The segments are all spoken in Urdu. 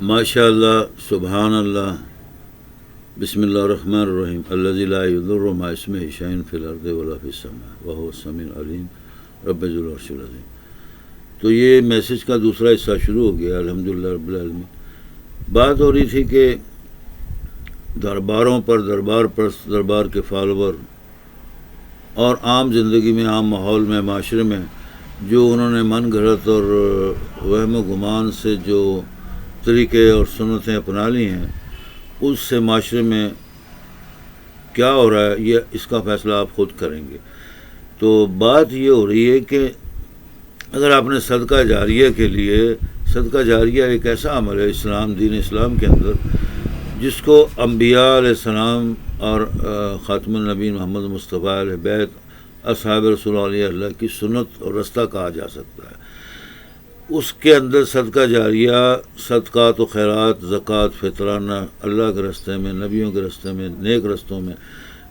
ماشاء اللہ، سبحان اللہ، بسم اللہ الرحمن الرحیم، الذی لا یضر مع اسمہ شیء فی الارض ولا فی السماء وہو السمیع العلیم، رب ذو العرش العظیم۔ تو یہ میسج کا دوسرا حصہ شروع ہو گیا، الحمدللہ رب العالمین۔ بات ہو رہی تھی کہ درباروں پر، دربار کے فالوور اور عام زندگی میں، عام ماحول میں، معاشرے میں جو انہوں نے من گھڑت اور وہم و گمان سے جو طریقے اور سنتیں اپنا لی ہیں، اس سے معاشرے میں کیا ہو رہا ہے، یہ اس کا فیصلہ آپ خود کریں گے۔ تو بات یہ ہو رہی ہے کہ اگر آپ نے صدقہ جاریہ کے لیے، صدقہ جاریہ ایک ایسا عمل ہے اسلام، دین اسلام کے اندر، جس کو انبیاء علیہ السلام اور خاتم النبی محمد مصطفیٰ علیہ بیت، اصحاب رسول اللہ کی سنت اور رستہ کہا جا سکتا ہے۔ اس کے اندر صدقہ جاریہ، صدقات و خیرات، زکوٰۃ، فطرانہ، اللہ کے راستے میں، نبیوں کے راستے میں، نیک رستوں میں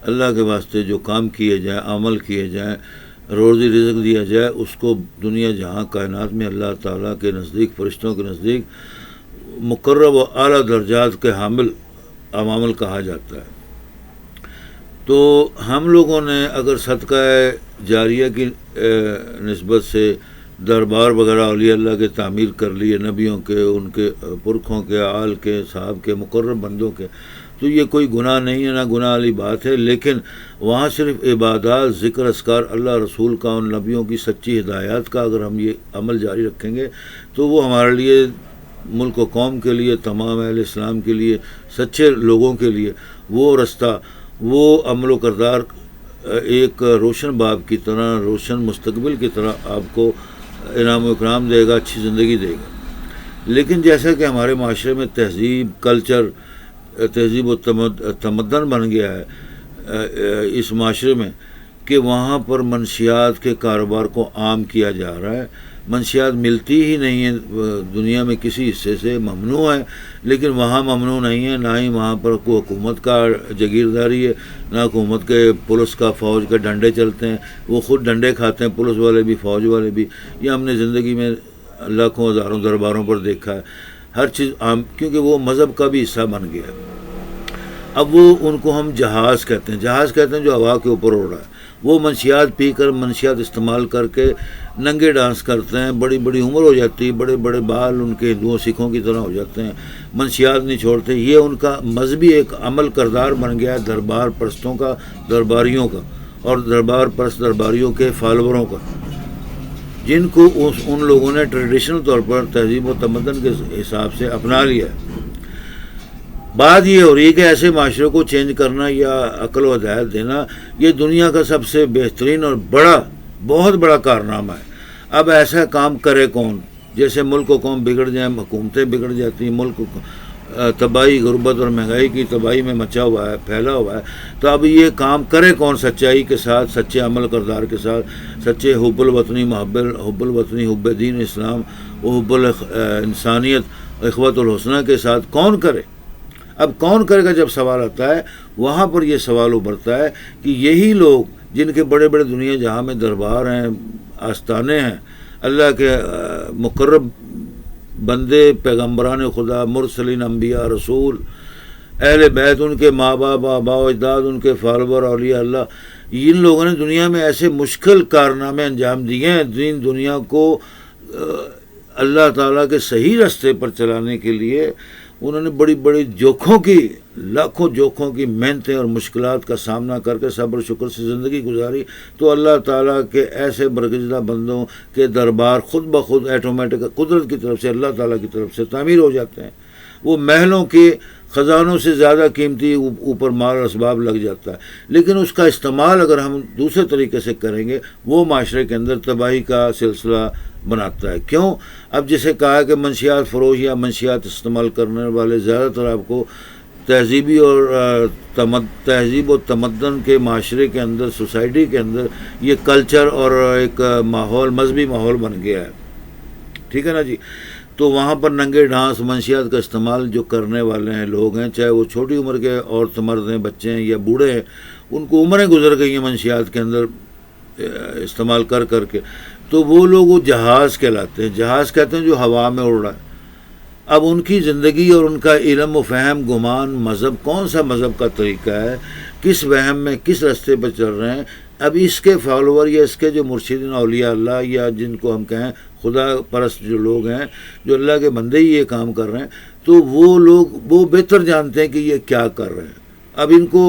اللہ کے واسطے جو کام کیے جائیں، عمل کیے جائیں، روزی رزق دیا جائے، اس کو دنیا جہاں کائنات میں اللہ تعالیٰ کے نزدیک، فرشتوں کے نزدیک مقرب و اعلیٰ درجات کے حامل عوامل کہا جاتا ہے۔ تو ہم لوگوں نے اگر صدقہ جاریہ کی نسبت سے دربار وغیرہ اولیاء اللہ کے تعمیر کر لیے، نبیوں کے، ان کے پرکھوں کے، آل کے، صاحب کے، مقرب بندوں کے، تو یہ کوئی گناہ نہیں ہے، نہ گناہ والی بات ہے۔ لیکن وہاں صرف عبادات، ذکر، اذکار، اللہ رسول کا، ان نبیوں کی سچی ہدایات کا اگر ہم یہ عمل جاری رکھیں گے تو وہ ہمارے لیے، ملک و قوم کے لیے، تمام اہل اسلام کے لیے، سچے لوگوں کے لیے وہ رستہ، وہ عمل و کردار ایک روشن باب کی طرح، روشن مستقبل کی طرح آپ کو انعام و اکرام دے گا، اچھی زندگی دے گا۔ لیکن جیسا کہ ہمارے معاشرے میں تہذیب، کلچر، تہذیب و تمدن بن گیا ہے اس معاشرے میں، کہ وہاں پر منشیات کے کاروبار کو عام کیا جا رہا ہے۔ منشیات ملتی ہی نہیں ہیں دنیا میں، کسی حصے سے ممنوع ہے، لیکن وہاں ممنوع نہیں ہے، نہ ہی وہاں پر کوئی حکومت کا جاگیرداری ہے، نہ حکومت کے، پولیس کا، فوج کے ڈنڈے چلتے ہیں، وہ خود ڈنڈے کھاتے ہیں، پولیس والے بھی، فوج والے بھی۔ یہ ہم نے زندگی میں لاکھوں ہزاروں درباروں پر دیکھا ہے، ہر چیز عام، کیونکہ وہ مذہب کا بھی حصہ بن گیا ہے۔ اب وہ ان کو ہم جہاز کہتے ہیں، جہاز کہتے ہیں جو ہوا کے اوپر اڑ رہا ہے۔ وہ منشیات پی کر، منشیات استعمال کر کے ننگے ڈانس کرتے ہیں، بڑی بڑی عمر ہو جاتی ہے، بڑے بڑے بال ان کے ہندوؤں سکھوں کی طرح ہو جاتے ہیں، منشیات نہیں چھوڑتے۔ یہ ان کا مذہبی ایک عمل کردار بن گیا ہے دربار پرستوں کا، درباریوں کا، اور دربار پرست درباریوں کے فالووروں کا، جن کو ان لوگوں نے ٹریڈیشنل طور پر تہذیب و تمدن کے حساب سے اپنا لیا ہے۔ بات یہ ہو رہی ہے کہ ایسے معاشرے کو چینج کرنا یا عقل و ہدایت دینا، یہ دنیا کا سب سے بہترین اور بہت بڑا کارنامہ ہے۔ اب ایسا کام کرے کون؟ جیسے ملک و قوم بگڑ جائیں، حکومتیں بگڑ جاتی ہیں، ملک تباہی، غربت اور مہنگائی کی تباہی میں مچا ہوا ہے، پھیلا ہوا ہے۔ تو اب یہ کام کرے کون سچائی کے ساتھ، سچے عمل کردار کے ساتھ، سچے حب الوطنی، حب الوطنی، حب دین اسلام و حب انسانیت، اخوت الحسنہ کے ساتھ کون کرے؟ اب کون کرے گا جب سوال آتا ہے، وہاں پر یہ سوال ابھرتا ہے کہ یہی لوگ جن کے بڑے بڑے دنیا جہاں میں دربار ہیں، آستانے ہیں، اللہ کے مقرب بندے، پیغمبران خدا، مرسلین، انبیاء، رسول، اہل بیت، ان کے ماں باپ، آباء و اجداد، ان کے فالوور، اولیاء اللہ، ان لوگوں نے دنیا میں ایسے مشکل کارنامے انجام دیے ہیں، دین دنیا کو اللہ تعالیٰ کے صحیح راستے پر چلانے کے لیے انہوں نے بڑی بڑی لاکھوں جوکھوں کی محنتیں اور مشکلات کا سامنا کر کے صبر و شکر سے زندگی گزاری۔ تو اللہ تعالیٰ کے ایسے برگزیدہ بندوں کے دربار خود بخود ایٹومیٹک قدرت کی طرف سے، اللہ تعالیٰ کی طرف سے تعمیر ہو جاتے ہیں۔ وہ محلوں کے خزانوں سے زیادہ قیمتی اوپر مال اور اسباب لگ جاتا ہے، لیکن اس کا استعمال اگر ہم دوسرے طریقے سے کریں گے، وہ معاشرے کے اندر تباہی کا سلسلہ بناتا ہے۔ کیوں؟ اب جسے کہا کہ منشیات فروش یا منشیات استعمال کرنے والے زیادہ تر آپ کو تہذیبی اور تہذیب و تمدن کے معاشرے کے اندر، سوسائٹی کے اندر یہ کلچر اور ایک ماحول، مذہبی ماحول بن گیا ہے، ٹھیک ہے نا جی۔ تو وہاں پر ننگے ڈانس، منشیات کا استعمال جو کرنے والے ہیں لوگ ہیں، چاہے وہ چھوٹی عمر کے عورت مرد ہیں، بچے ہیں یا بوڑھے ہیں، ان کو عمریں گزر گئی ہیں منشیات کے اندر استعمال کر کے، تو وہ لوگ وہ جہاز کہلاتے ہیں۔ جہاز کہتے ہیں جو ہوا میں اڑ رہا ہے۔ اب ان کی زندگی اور ان کا علم و فہم گمان مذہب کون سا مذہب کا طریقہ ہے، کس وہم میں کس راستے پر چل رہے ہیں، اب اس کے فالوور یا اس کے جو مرشدین اولیاء اللہ یا جن کو ہم کہیں خدا پرست جو لوگ ہیں، جو اللہ کے بندے ہی یہ کام کر رہے ہیں، تو وہ لوگ وہ بہتر جانتے ہیں کہ یہ کیا کر رہے ہیں۔ اب ان کو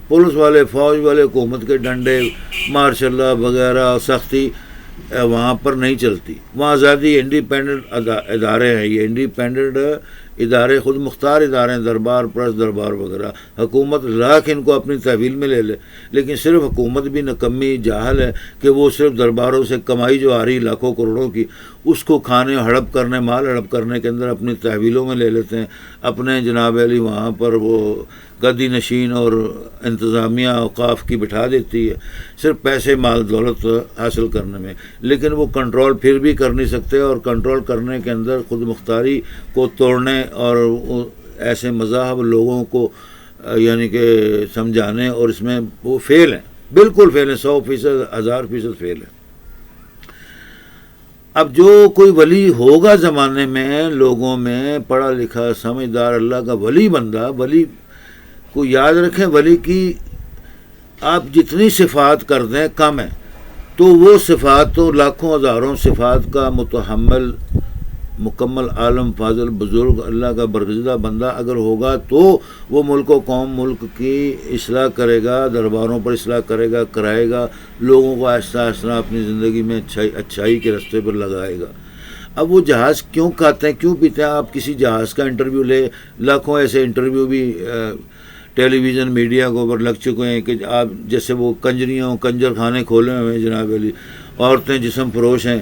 پولیس والے، فوج والے، حکومت کے ڈنڈے، مارشاء اللہ وغیرہ سختی وہاں پر نہیں چلتی۔ وہاں آزادی انڈیپینڈنٹ ادارے ہیں، یہ انڈیپینڈنٹ ادارے خود مختار ادارے ہیں، دربار پرس دربار وغیرہ۔ حکومت لاکھ ان کو اپنی تحویل میں لے لے، لیکن صرف حکومت بھی نکمی جاہل ہے کہ وہ صرف درباروں سے کمائی جو آ رہی لاکھوں کروڑوں کی، اس کو کھانے ہڑپ کرنے، مال ہڑپ کرنے کے اندر اپنی تحویلوں میں لے لیتے ہیں۔ اپنے جناب علی وہاں پر وہ گدی نشین اور انتظامیہ اوقاف کی بٹھا دیتی ہے صرف پیسے مال دولت حاصل کرنے میں، لیکن وہ کنٹرول پھر بھی کر نہیں سکتے، اور کنٹرول کرنے کے اندر خود مختاری کو توڑنے اور ایسے مذاہب لوگوں کو یعنی کہ سمجھانے، اور اس میں وہ فیل ہیں، بالکل فیل ہیں، 100%، 1000% فیل ہیں۔ اب جو کوئی ولی ہوگا زمانے میں، لوگوں میں پڑھا لکھا سمجھدار اللہ کا ولی بندہ، ولی کو یاد رکھیں، ولی کی آپ جتنی صفات کر دیں کم ہے، تو وہ صفات تو لاکھوں ہزاروں صفات کا متحمل مکمل عالم فاضل بزرگ اللہ کا برگزیدہ بندہ اگر ہوگا تو وہ ملک و قوم ملک کی اصلاح کرے گا، درباروں پر اصلاح کرے گا، کرائے گا، لوگوں کو آہستہ آہستہ اپنی زندگی میں اچھائی کے راستے پر لگائے گا۔ اب وہ جہاز کیوں کھاتے ہیں، کیوں پیتے ہیں؟ آپ کسی جہاز کا انٹرویو لے، لاکھوں ایسے انٹرویو بھی ٹیلی ویژن میڈیا کو اوپر لگ چکے ہیں کہ آپ جیسے وہ کنجریوں کنجر خانے کھولے ہوئے ہیں جناب علی، عورتیں جسم فروش ہیں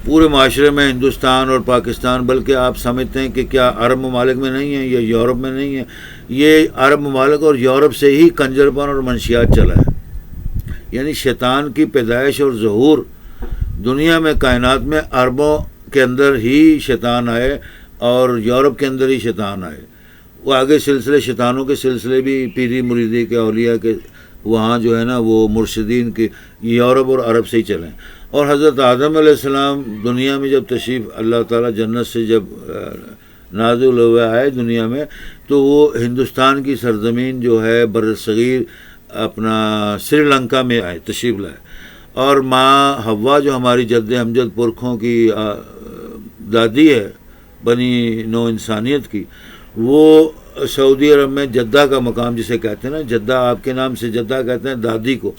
پورے معاشرے میں، ہندوستان اور پاکستان، بلکہ آپ سمجھتے ہیں کہ کیا عرب ممالک میں نہیں ہیں، یہ یورپ میں نہیں ہیں؟ یہ عرب ممالک اور یورپ سے ہی کنجر پن اور منشیات چلا ہے۔ یعنی شیطان کی پیدائش اور ظہور دنیا میں، کائنات میں عربوں کے اندر ہی شیطان آئے اور یورپ کے اندر ہی شیطان آئے۔ وہ آگے سلسلے شیطانوں کے سلسلے بھی پیری مریدی کے اولیاء کے وہاں جو ہے نا وہ مرشدین کے یورپ اور عرب سے ہی چلیں۔ اور حضرت آدم علیہ السلام دنیا میں جب تشریف اللہ تعالیٰ جنت سے جب نازل ہوئے آئے دنیا میں، تو وہ ہندوستان کی سرزمین جو ہے برصغیر اپنا سری لنکا میں آئے، تشریف لائے، اور ماں حوا جو ہماری جد امجد پرکھوں کی دادی ہے بنی نو انسانیت کی، وہ سعودی عرب میں جدہ کا مقام جسے کہتے ہیں نا، جدہ آپ کے نام سے جدہ کہتے ہیں دادی کو،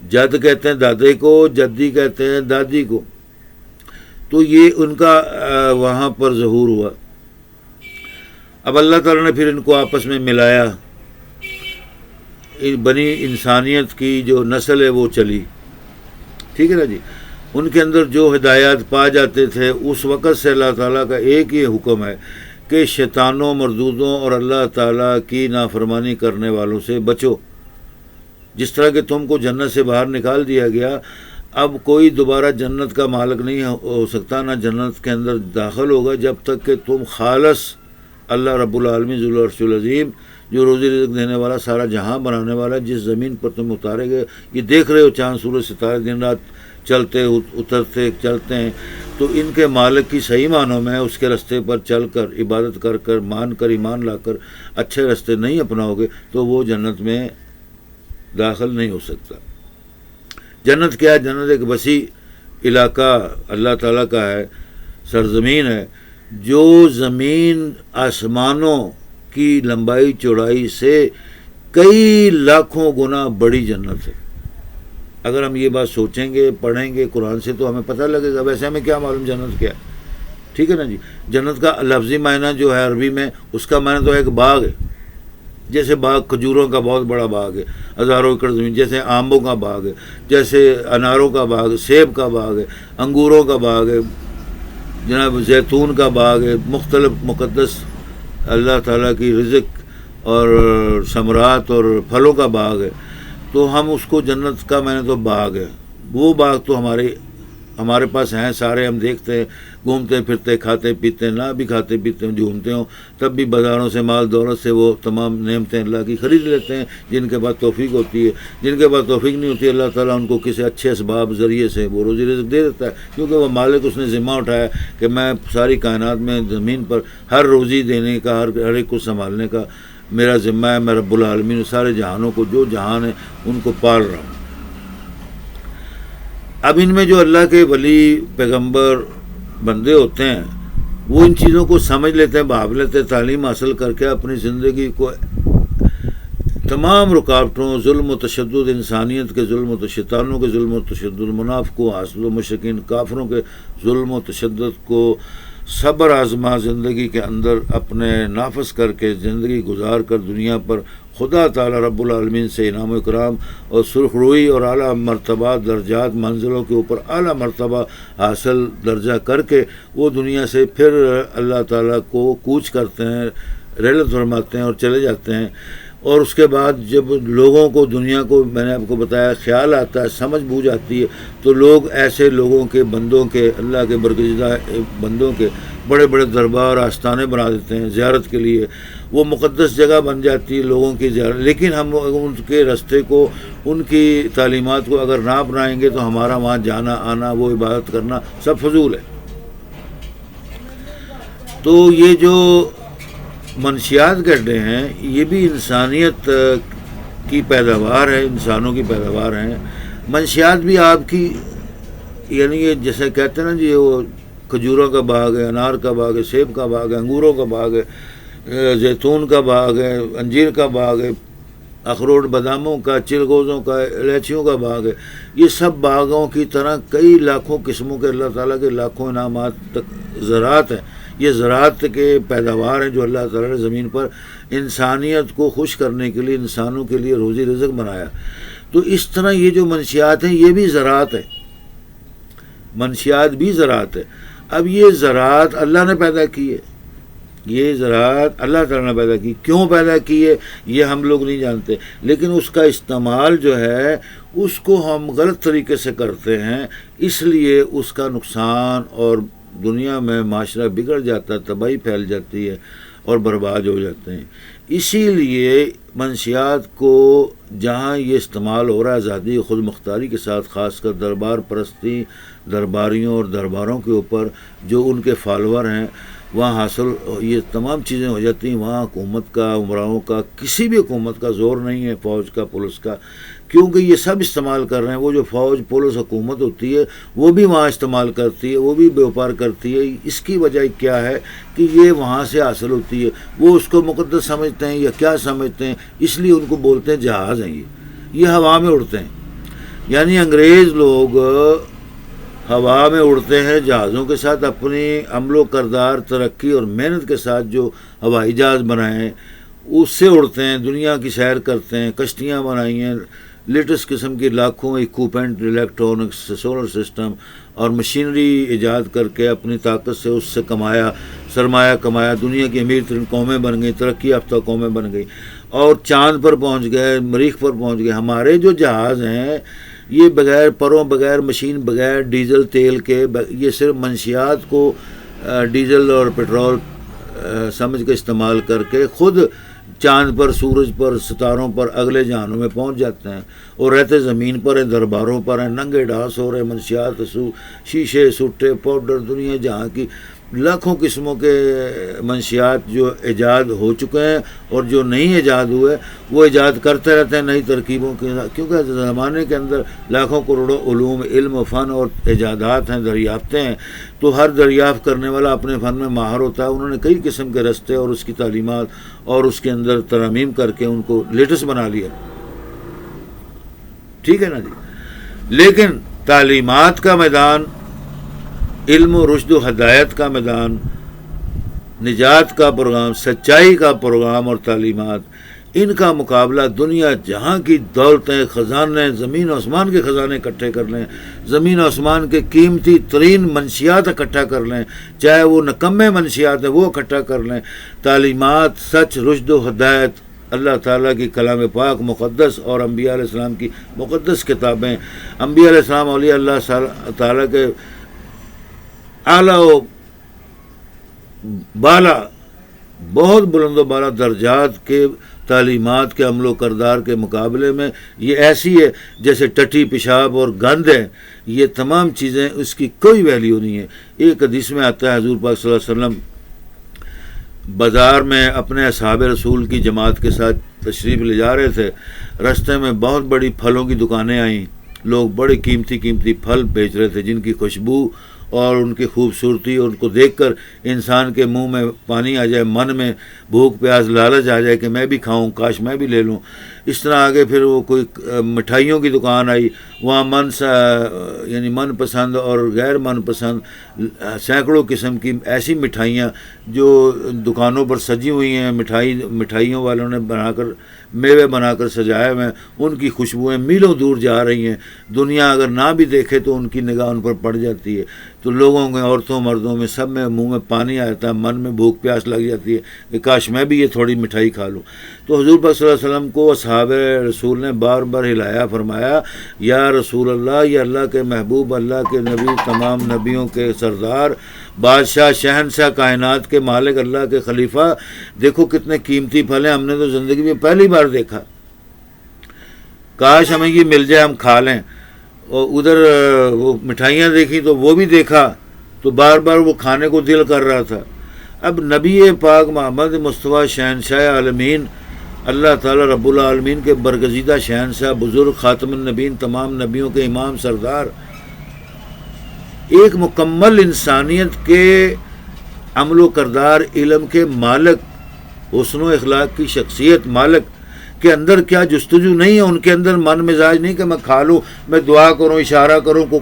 جد کہتے ہیں دادے کو، جدی کہتے ہیں دادی کو، تو یہ ان کا وہاں پر ظہور ہوا۔ اب اللہ تعالیٰ نے پھر ان کو آپس میں ملایا، بنی انسانیت کی جو نسل ہے وہ چلی، ٹھیک ہے نا جی۔ ان کے اندر جو ہدایات پا جاتے تھے، اس وقت سے اللہ تعالیٰ کا ایک ہی حکم ہے کہ شیطانوں، مردودوں اور اللہ تعالیٰ کی نافرمانی کرنے والوں سے بچو۔ جس طرح کہ تم کو جنت سے باہر نکال دیا گیا، اب کوئی دوبارہ جنت کا مالک نہیں ہو سکتا، نہ جنت کے اندر داخل ہوگا جب تک کہ تم خالص اللہ رب العالمین ذو العرش العظیم جو روزی رزق دینے والا، سارا جہاں بنانے والا، جس زمین پر تم اتارے گئے، یہ دیکھ رہے ہو چاند سورج ستارے دن رات چلتے اترتے چلتے ہیں، تو ان کے مالک کی صحیح معنوں میں اس کے راستے پر چل کر عبادت کر کر مان کر ایمان لا کر اچھے راستے نہیں اپناؤ گے تو وہ جنت میں داخل نہیں ہو سکتا۔ جنت کیا ہے؟ جنت ایک وسیع علاقہ اللہ تعالیٰ کا ہے، سرزمین ہے، جو زمین آسمانوں کی لمبائی چوڑائی سے کئی لاکھوں گنا بڑی جنت ہے۔ اگر ہم یہ بات سوچیں گے، پڑھیں گے قرآن سے، تو ہمیں پتہ لگے گا۔ ویسے ہمیں کیا معلوم جنت کیا ہے، ٹھیک ہے نا جی۔ جنت کا لفظی معنی جو ہے عربی میں، اس کا معنی تو ایک باغ ہے، جیسے باغ کھجوروں کا بہت بڑا باغ ہے، ہزاروں ایکڑ زمین، جیسے آموں کا باغ ہے، جیسے اناروں کا باغ ہے، سیب کا باغ ہے، انگوروں کا باغ ہے، جناب زیتون کا باغ ہے، مختلف مقدس اللہ تعالیٰ کی رزق اور ثمرات اور پھلوں کا باغ ہے، تو ہم اس کو جنت کا میں نے تو باغ ہے، وہ باغ تو ہمارے پاس ہیں سارے، ہم دیکھتے ہیں، گھومتے پھرتے، کھاتے پیتے، نہ بھی کھاتے پیتے ہوں، جھومتے ہوں، تب بھی بازاروں سے مال دولت سے وہ تمام نعمتیں اللہ کی خرید لیتے ہیں، جن کے پاس توفیق ہوتی ہے۔ جن کے پاس توفیق نہیں ہوتی، اللہ تعالیٰ ان کو کسی اچھے اسباب ذریعے سے وہ روزی رزق دے دیتا ہے، کیونکہ وہ مالک اس نے ذمہ اٹھایا کہ میں ساری کائنات میں زمین پر ہر روزی دینے کا، ہر ایک کو سنبھالنے کا میرا ذمہ ہے، میں رب العالمین سارے جہانوں کو، جو جہان ہے ان کو پال رہا ہوں۔ اب ان میں جو اللہ کے ولی پیغمبر بندے ہوتے ہیں وہ ان چیزوں کو سمجھ لیتے ہیں، بھاپ لیتے ہیں، تعلیم حاصل کر کے اپنی زندگی کو تمام رکاوٹوں، ظلم و تشدد، انسانیت کے ظلم و شیطانوں کے ظلم و تشدد، منافقوں، حاسد و مشرکین، کافروں کے ظلم و تشدد کو صبر آزما زندگی کے اندر اپنے نافذ کر کے زندگی گزار کر دنیا پر خدا تعالی رب العالمین سے انعام و اکرام اور سرخ روئی اور اعلیٰ مرتبہ درجات، منزلوں کے اوپر اعلیٰ مرتبہ حاصل درجہ کر کے وہ دنیا سے پھر اللہ تعالیٰ کو کوچ کرتے ہیں، رحلت فرماتے ہیں اور چلے جاتے ہیں۔ اور اس کے بعد جب لوگوں کو، دنیا کو، میں نے آپ کو بتایا، خیال آتا ہے، سمجھ بوجھ آتی ہے، تو لوگ ایسے لوگوں کے، بندوں کے، اللہ کے برگزیدہ بندوں کے بڑے بڑے دربار، آستانے بنا دیتے ہیں زیارت کے لیے۔ وہ مقدس جگہ بن جاتی ہے لوگوں کی زیارت، لیکن ہم ان کے راستے کو، ان کی تعلیمات کو اگر نہ اپنائیں گے تو ہمارا وہاں جانا آنا، وہ عبادت کرنا سب فضول ہے۔ تو یہ جو منشیات گڈھے ہیں یہ بھی انسانیت کی پیداوار ہے، انسانوں کی پیداوار ہیں۔ منشیات بھی آپ کی، یعنی یہ جیسے کہتے ہیں نا جی، وہ کھجوروں کا باغ ہے، انار کا باغ ہے، سیب کا باغ ہے، انگوروں کا باغ ہے، زیتون کا باغ ہے، انجیر کا باغ ہے، اخروٹ باداموں کا، چلغوزوں کا، الائچیوں کا باغ ہے۔ یہ سب باغوں کی طرح کئی لاکھوں قسموں کے اللہ تعالیٰ کے لاکھوں انعامات تک زراعت ہے۔ یہ زراعت کے پیداوار ہیں جو اللہ تعالیٰ نے زمین پر انسانیت کو خوش کرنے کے لیے، انسانوں کے لیے روزی رزق بنایا۔ تو اس طرح یہ جو منشیات ہیں یہ بھی زراعت ہے، منشیات بھی زراعت ہے۔ اب یہ زراعت اللہ نے پیدا کی ہے، یہ زراعت اللہ تعالیٰ نے پیدا کی، کیوں پیدا کی ہے یہ ہم لوگ نہیں جانتے، لیکن اس کا استعمال جو ہے اس کو ہم غلط طریقے سے کرتے ہیں، اس لیے اس کا نقصان اور دنیا میں معاشرہ بگڑ جاتا ہے، تباہی پھیل جاتی ہے اور برباد ہو جاتے ہیں۔ اسی لیے منشیات کو جہاں یہ استعمال ہو رہا ہے آزادی خود مختاری کے ساتھ، خاص کر دربار پرستی، درباریوں اور درباروں کے اوپر جو ان کے فالوور ہیں، وہاں حاصل یہ تمام چیزیں ہو جاتی ہیں۔ وہاں حکومت کا، عمراؤں کا، کسی بھی حکومت کا زور نہیں ہے، فوج کا، پولیس کا، کیونکہ یہ سب استعمال کر رہے ہیں۔ وہ جو فوج، پولیس، حکومت ہوتی ہے وہ بھی وہاں استعمال کرتی ہے، وہ بھی بیوپار کرتی ہے۔ اس کی وجہ کیا ہے کہ یہ وہاں سے حاصل ہوتی ہے، وہ اس کو مقدس سمجھتے ہیں یا کیا سمجھتے ہیں، اس لیے ان کو بولتے ہیں جہاز ہیں، یہ ہوا میں اڑتے ہیں۔ یعنی انگریز لوگ ہوا میں اڑتے ہیں جہازوں کے ساتھ، اپنی عمل و کردار، ترقی اور محنت کے ساتھ جو ہوائی جہاز بنائے ہیں اس سے اڑتے ہیں، دنیا کی سیر کرتے ہیں، کشتیاں بنائی ہیں، لیٹسٹ قسم کی لاکھوں ایکوپمنٹ، الیکٹرانکس، سولر سسٹم اور مشینری ایجاد کر کے اپنی طاقت سے اس سے کمایا، سرمایہ کمایا، دنیا کی امیر ترین قومیں بن گئیں، ترقی یافتہ قومیں بن گئی اور چاند پر پہنچ گئے، مریخ پر پہنچ گئے۔ ہمارے جو جہاز ہیں یہ بغیر پروں، بغیر مشین، بغیر ڈیزل تیل کے، یہ صرف منشیات کو ڈیزل اور پٹرول سمجھ کے استعمال کر کے خود چاند پر، سورج پر، ستاروں پر، اگلے جہانوں میں پہنچ جاتے ہیں اور رہتے زمین پر ہیں، درباروں پر ہیں، ننگے ڈھاس ہو رہے منشیات، شیشے، سٹے، پاؤڈر، دنیا جہاں کی لاکھوں قسموں کے منشیات جو ایجاد ہو چکے ہیں اور جو نہیں ایجاد ہوئے وہ ایجاد کرتے رہتے ہیں نئی ترکیبوں کے، کیونکہ زمانے کے اندر لاکھوں کروڑوں علوم، علم و فن اور ایجادات ہیں، دریافتیں ہیں، تو ہر دریافت کرنے والا اپنے فن میں ماہر ہوتا ہے۔ انہوں نے کئی قسم کے رستے اور اس کی تعلیمات اور اس کے اندر ترامیم کر کے ان کو لیٹسٹ بنا لیا، ٹھیک ہے نا جی۔ لیکن تعلیمات کا میدان، علم و رشد و ہدایت کا میدان، نجات کا پروگرام، سچائی کا پروگرام اور تعلیمات، ان کا مقابلہ دنیا جہاں کی دولتیں، خزانے، زمین و آسمان کے خزانے اکٹھے کر لیں، زمین و آسمان کے قیمتی ترین منشیات اکٹھا کر لیں، چاہے وہ نکمے منشیات ہیں وہ اکٹھا کر لیں، تعلیمات، سچ، رشد و ہدایت اللہ تعالیٰ کی کلام پاک مقدس اور انبیاء علیہ السلام کی مقدس کتابیں، انبیاء علیہ السلام اولیاء اللہ تعالیٰ کے اعلیٰ و بالا، بہت بلند و بالا درجات کے تعلیمات کے عمل و کردار کے مقابلے میں یہ ایسی ہے جیسے ٹٹی پیشاب اور گند ہے. یہ تمام چیزیں اس کی کوئی ویلیو نہیں ہے. ایک حدیث میں آتا ہے حضور پاک صلی اللہ علیہ وسلم بازار میں اپنے اصحاب رسول کی جماعت کے ساتھ تشریف لے جا رہے تھے. رستے میں بہت بڑی پھلوں کی دکانیں آئیں، لوگ بڑے قیمتی پھل بیچ رہے تھے جن کی خوشبو اور ان کی خوبصورتی اور ان کو دیکھ کر انسان کے منہ میں پانی آ جائے، من میں بھوک پیاس لالچ آ جائے کہ میں بھی کھاؤں، کاش میں بھی لے لوں. اس طرح آگے پھر وہ کوئی مٹھائیوں کی دکان آئی، وہاں یعنی من پسند اور غیر من پسند سینکڑوں قسم کی ایسی مٹھائیاں جو دکانوں پر سجی ہوئی ہیں، مٹھائیوں والوں نے میوے بنا کر سجائے ہوئے ہیں، ان کی خوشبوئیں میلوں دور جا رہی ہیں. دنیا اگر نہ بھی دیکھے تو ان کی نگاہ ان پر پڑ جاتی ہے. تو لوگوں کے، عورتوں مردوں میں، سب میں منہ میں پانی آتا ہے، من میں بھوک پیاس لگ جاتی ہے کہ کاش میں بھی یہ تھوڑی مٹھائی کھا لوں. تو حضور صلی اللہ علیہ وسلم کو اصحاب رسول نے بار بار ہلایا، فرمایا یا رسول اللہ، یہ اللہ کے محبوب، اللہ کے نبی، تمام نبیوں کے سردار، بادشاہ، شہنشاہ کائنات کے مالک، اللہ کے خلیفہ، دیکھو کتنے قیمتی پھل ہیں، ہم نے تو زندگی میں پہلی بار دیکھا، کاش ہمیں یہ مل جائے ہم کھا لیں. اور ادھر وہ مٹھائیاں دیکھیں تو وہ بھی دیکھا تو بار بار وہ کھانے کو دل کر رہا تھا. اب نبی پاک محمد مصطفیٰ شہنشاہ عالمین، اللہ تعالیٰ رب العالمین کے برگزیدہ شہنشاہ، بزرگ، خاتم النبیین، تمام نبیوں کے امام سردار، ایک مکمل انسانیت کے عمل و کردار، علم کے مالک، حسن و اخلاق کی شخصیت مالک کے اندر کیا جستجو نہیں ہے؟ ان کے اندر من مزاج نہیں کہ میں کھا لوں، میں دعا کروں، اشارہ کروں، کو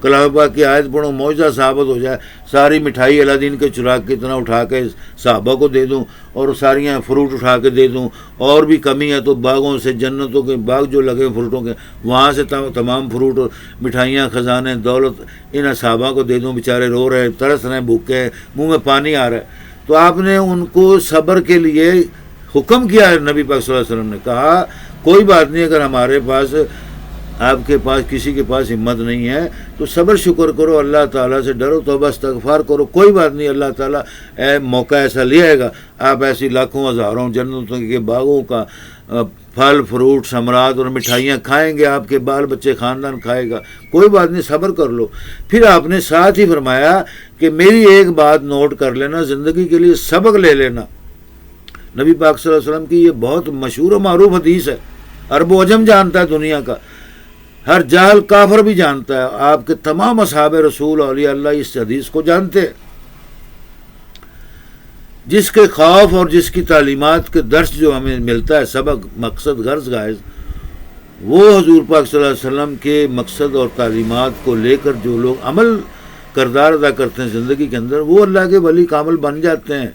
کلام پاک کی آیت پڑھوں، معجزہ ثابت ہو جائے، ساری مٹھائی الادین کے چراغ کی طرح اٹھا کے صحابہ کو دے دوں اور ساریاں فروٹ اٹھا کے دے دوں، اور بھی کمی ہے تو باغوں سے، جنتوں کے باغ جو لگے فروٹوں کے، وہاں سے تمام فروٹ اور مٹھائیاں، خزانے، دولت ان صحابہ کو دے دوں. بیچارے رو رہے، ترس رہے، بھوکے ہیں، منہ میں پانی آ رہا ہے. تو آپ نے ان کو صبر کے لیے حکم کیا ہے. نبی پاک صلی اللہ علیہ وسلم نے کہا کوئی بات نہیں، اگر ہمارے پاس، آپ کے پاس، کسی کے پاس ہمت نہیں ہے تو صبر شکر کرو، اللہ تعالیٰ سے ڈرو، توبہ استغفار کرو، کوئی بات نہیں، اللہ تعالیٰ موقع ایسا لے آئے گا، آپ ایسی لاکھوں ہزاروں جنتوں کے باغوں کا پھل فروٹ ثمرات اور مٹھائیاں کھائیں گے، آپ کے بال بچے خاندان کھائے گا، کوئی بات نہیں، صبر کر لو. پھر آپ نے ساتھ ہی فرمایا کہ میری ایک بات نوٹ کر لینا، زندگی کے لیے سبق لے لینا. نبی پاک صلی اللہ علیہ وسلم کی یہ بہت مشہور و معروف حدیث ہے، عرب و عجم جانتا ہے، دنیا کا ہر جاہل کافر بھی جانتا ہے، آپ کے تمام اصحاب رسول اولیاء اللہ اس حدیث کو جانتے ہیں. جس کے خوف اور جس کی تعلیمات کے درس جو ہمیں ملتا ہے، سبق، مقصد، غرض گائز، وہ حضور پاک صلی اللہ علیہ وسلم کے مقصد اور تعلیمات کو لے کر جو لوگ عمل کردار ادا کرتے ہیں زندگی کے اندر، وہ اللہ کے ولی کامل بن جاتے ہیں.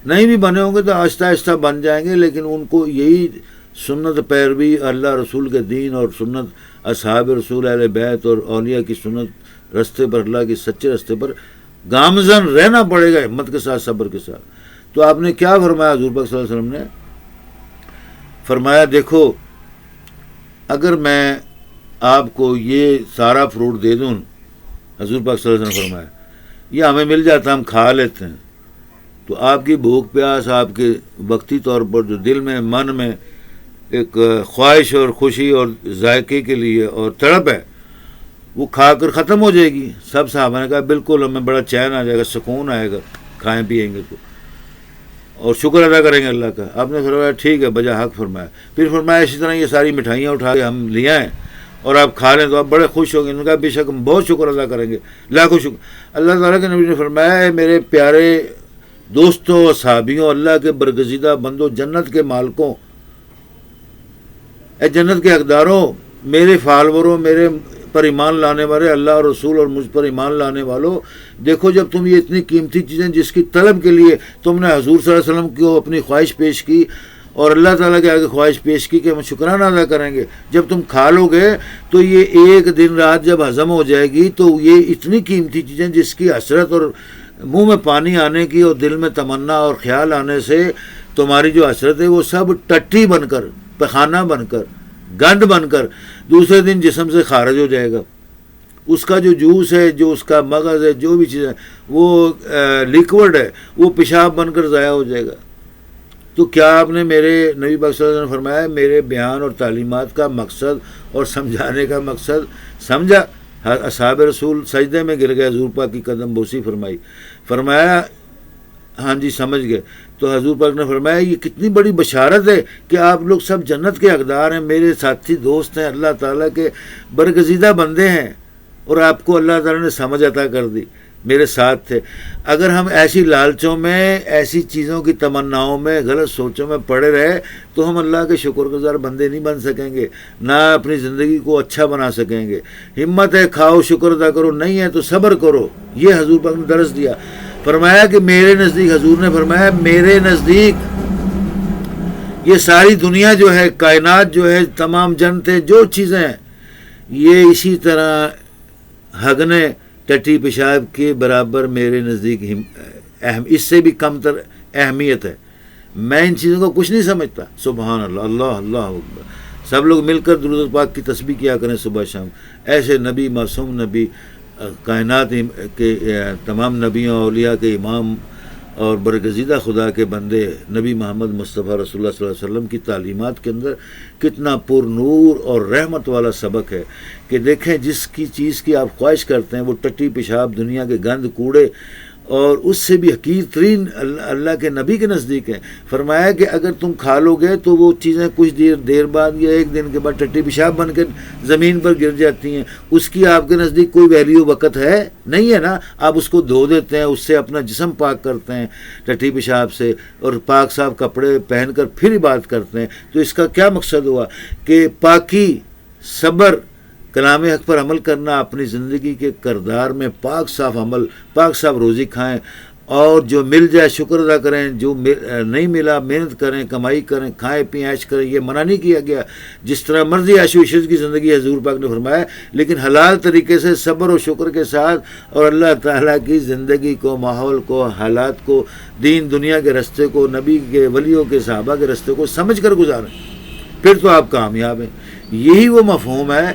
نہیں بھی بنے ہوں گے تو آہستہ آہستہ بن جائیں گے، لیکن ان کو یہی سنت پیروی، اللہ رسول کے دین اور سنت اصحاب رسول اہل بیت اور اولیاء کی سنت، رستے پر، اللہ کے سچے رستے پر گامزن رہنا پڑے گا، ہمت کے ساتھ، صبر کے ساتھ. تو آپ نے کیا فرمایا؟ حضور پاک صلی اللہ علیہ وسلم نے فرمایا دیکھو، اگر میں آپ کو یہ سارا فروٹ دے دوں، حضور پاک صلی اللہ علیہ وسلم فرمایا یہ ہمیں مل جاتا، ہم کھا لیتے ہیں، تو آپ کی بھوک پیاس، آپ کے وقتی طور پر جو دل میں، من میں ایک خواہش اور خوشی اور ذائقے کے لیے اور تڑپ ہے، وہ کھا کر ختم ہو جائے گی. سب صحابہ نے کہا بالکل، ہمیں بڑا چین آ جائے گا، سکون آئے گا کھائیں پیئیں گے تو، اور شکر ادا کریں گے اللہ کا. آپ نے فرمایا ٹھیک ہے، بجا حق فرمایا. پھر فرمایا اسی طرح یہ ساری مٹھائیاں اٹھا کے ہم لے آئیں اور آپ کھا لیں تو آپ بڑے خوش ہوں گے. انہوں نے کہا بے شک ہم بہت شکر ادا کریں گے، لاکھوں شکر. اللہ تعالیٰ کے نبی نے فرمایا اے میرے پیارے دوستوں، صحابیوں، اللہ کے برگزیدہ بندوں، جنت کے مالکوں، اے جنت کے حقداروں، میرے فالوروں، میرے پر ایمان لانے والے، اللہ اور رسول اور مجھ پر ایمان لانے والوں، دیکھو جب تم یہ اتنی قیمتی چیزیں جس کی طلب کے لیے تم نے حضور صلی اللہ علیہ وسلم کو اپنی خواہش پیش کی اور اللہ تعالیٰ کے آگے خواہش پیش کی کہ ہم شکرانہ ادا کریں گے، جب تم کھا لو گے تو یہ ایک دن رات جب ہضم ہو جائے گی تو یہ اتنی قیمتی چیزیں جس کی حسرت اور منہ میں پانی آنے کی اور دل میں تمنا اور خیال آنے سے تمہاری جو حسرت ہے وہ سب ٹٹی بن کر، پخانہ بن کر، گند بن کر دوسرے دن جسم سے خارج ہو جائے گا. اس کا جو جوس ہے، جو اس کا مغز ہے، جو بھی چیز ہے وہ لیکوڈ ہے، وہ پیشاب بن کر ضائع ہو جائے گا. تو کیا آپ نے میرے نبی پاک صلی اللہ علیہ وسلم نے فرمایا میرے بیان اور تعلیمات کا مقصد اور سمجھانے کا مقصد سمجھا؟ اصحاب رسول سجدے میں گر گئے، حضور پاک کی قدم بوسی فرمائی، فرمایا ہاں جی سمجھ گئے. تو حضور پاک نے فرمایا یہ کتنی بڑی بشارت ہے کہ آپ لوگ سب جنت کے حقدار ہیں، میرے ساتھی دوست ہیں، اللہ تعالیٰ کے برگزیدہ بندے ہیں، اور آپ کو اللہ تعالیٰ نے سمجھ عطا کر دی، میرے ساتھ تھے. اگر ہم ایسی لالچوں میں، ایسی چیزوں کی تمناؤں میں، غلط سوچوں میں پڑے رہے تو ہم اللہ کے شکر گزار بندے نہیں بن سکیں گے، نہ اپنی زندگی کو اچھا بنا سکیں گے. ہمت ہے کھاؤ شکر ادا کرو، نہیں ہے تو صبر کرو. یہ حضور پاک نے درس دیا. فرمایا کہ میرے نزدیک، حضور نے فرمایا میرے نزدیک یہ ساری دنیا جو ہے، کائنات جو ہے، تمام جنتیں جو چیزیں ہیں، یہ اسی طرح ہگنے ٹٹی پیشاب کے برابر میرے نزدیک اس سے بھی کم تر اہمیت ہے. میں ان چیزوں کو کچھ نہیں سمجھتا. سبحان اللہ، اللہ اللہ اکبر. سب لوگ مل کر درود پاک کی تسبیح کیا کریں صبح شام. ایسے نبی، معصوم نبی، کائنات کے تمام نبیوں اولیاء کے امام اور برگزیدہ خدا کے بندے نبی محمد مصطفیٰ رسول اللہ صلی اللہ علیہ وسلم کی تعلیمات کے اندر کتنا پر نور اور رحمت والا سبق ہے کہ دیکھیں جس کی چیز کی آپ خواہش کرتے ہیں وہ ٹٹی پیشاب، دنیا کے گند کوڑے، اور اس سے بھی حقیر ترین اللہ کے نبی کے نزدیک ہے. فرمایا کہ اگر تم کھا لو گے تو وہ چیزیں کچھ دیر بعد یا ایک دن کے بعد ٹٹی پیشاب بن کے زمین پر گر جاتی ہیں. اس کی آپ کے نزدیک کوئی ویلیو وقت ہے نہیں ہے نا. آپ اس کو دھو دیتے ہیں، اس سے اپنا جسم پاک کرتے ہیں ٹٹی پیشاب سے، اور پاک صاف کپڑے پہن کر پھر عبادت کرتے ہیں. تو اس کا کیا مقصد ہوا کہ پاکی، صبر، کلام حق پر عمل کرنا، اپنی زندگی کے کردار میں پاک صاف عمل، پاک صاف روزی کھائیں، اور جو مل جائے شکر ادا کریں، جو نہیں ملا محنت کریں، کمائی کریں، کھائیں پئیں عیش کریں. یہ منع نہیں کیا گیا. جس طرح مرضی عیش و عشرت کی زندگی حضور پاک نے فرمایا، لیکن حلال طریقے سے صبر و شکر کے ساتھ، اور اللہ تعالیٰ کی زندگی کو، ماحول کو، حالات کو، دین دنیا کے رستے کو، نبی کے ولیوں کے صحابہ کے رستے کو سمجھ کر گزاریں، پھر تو آپ کامیاب ہیں. یہی وہ مفہوم ہے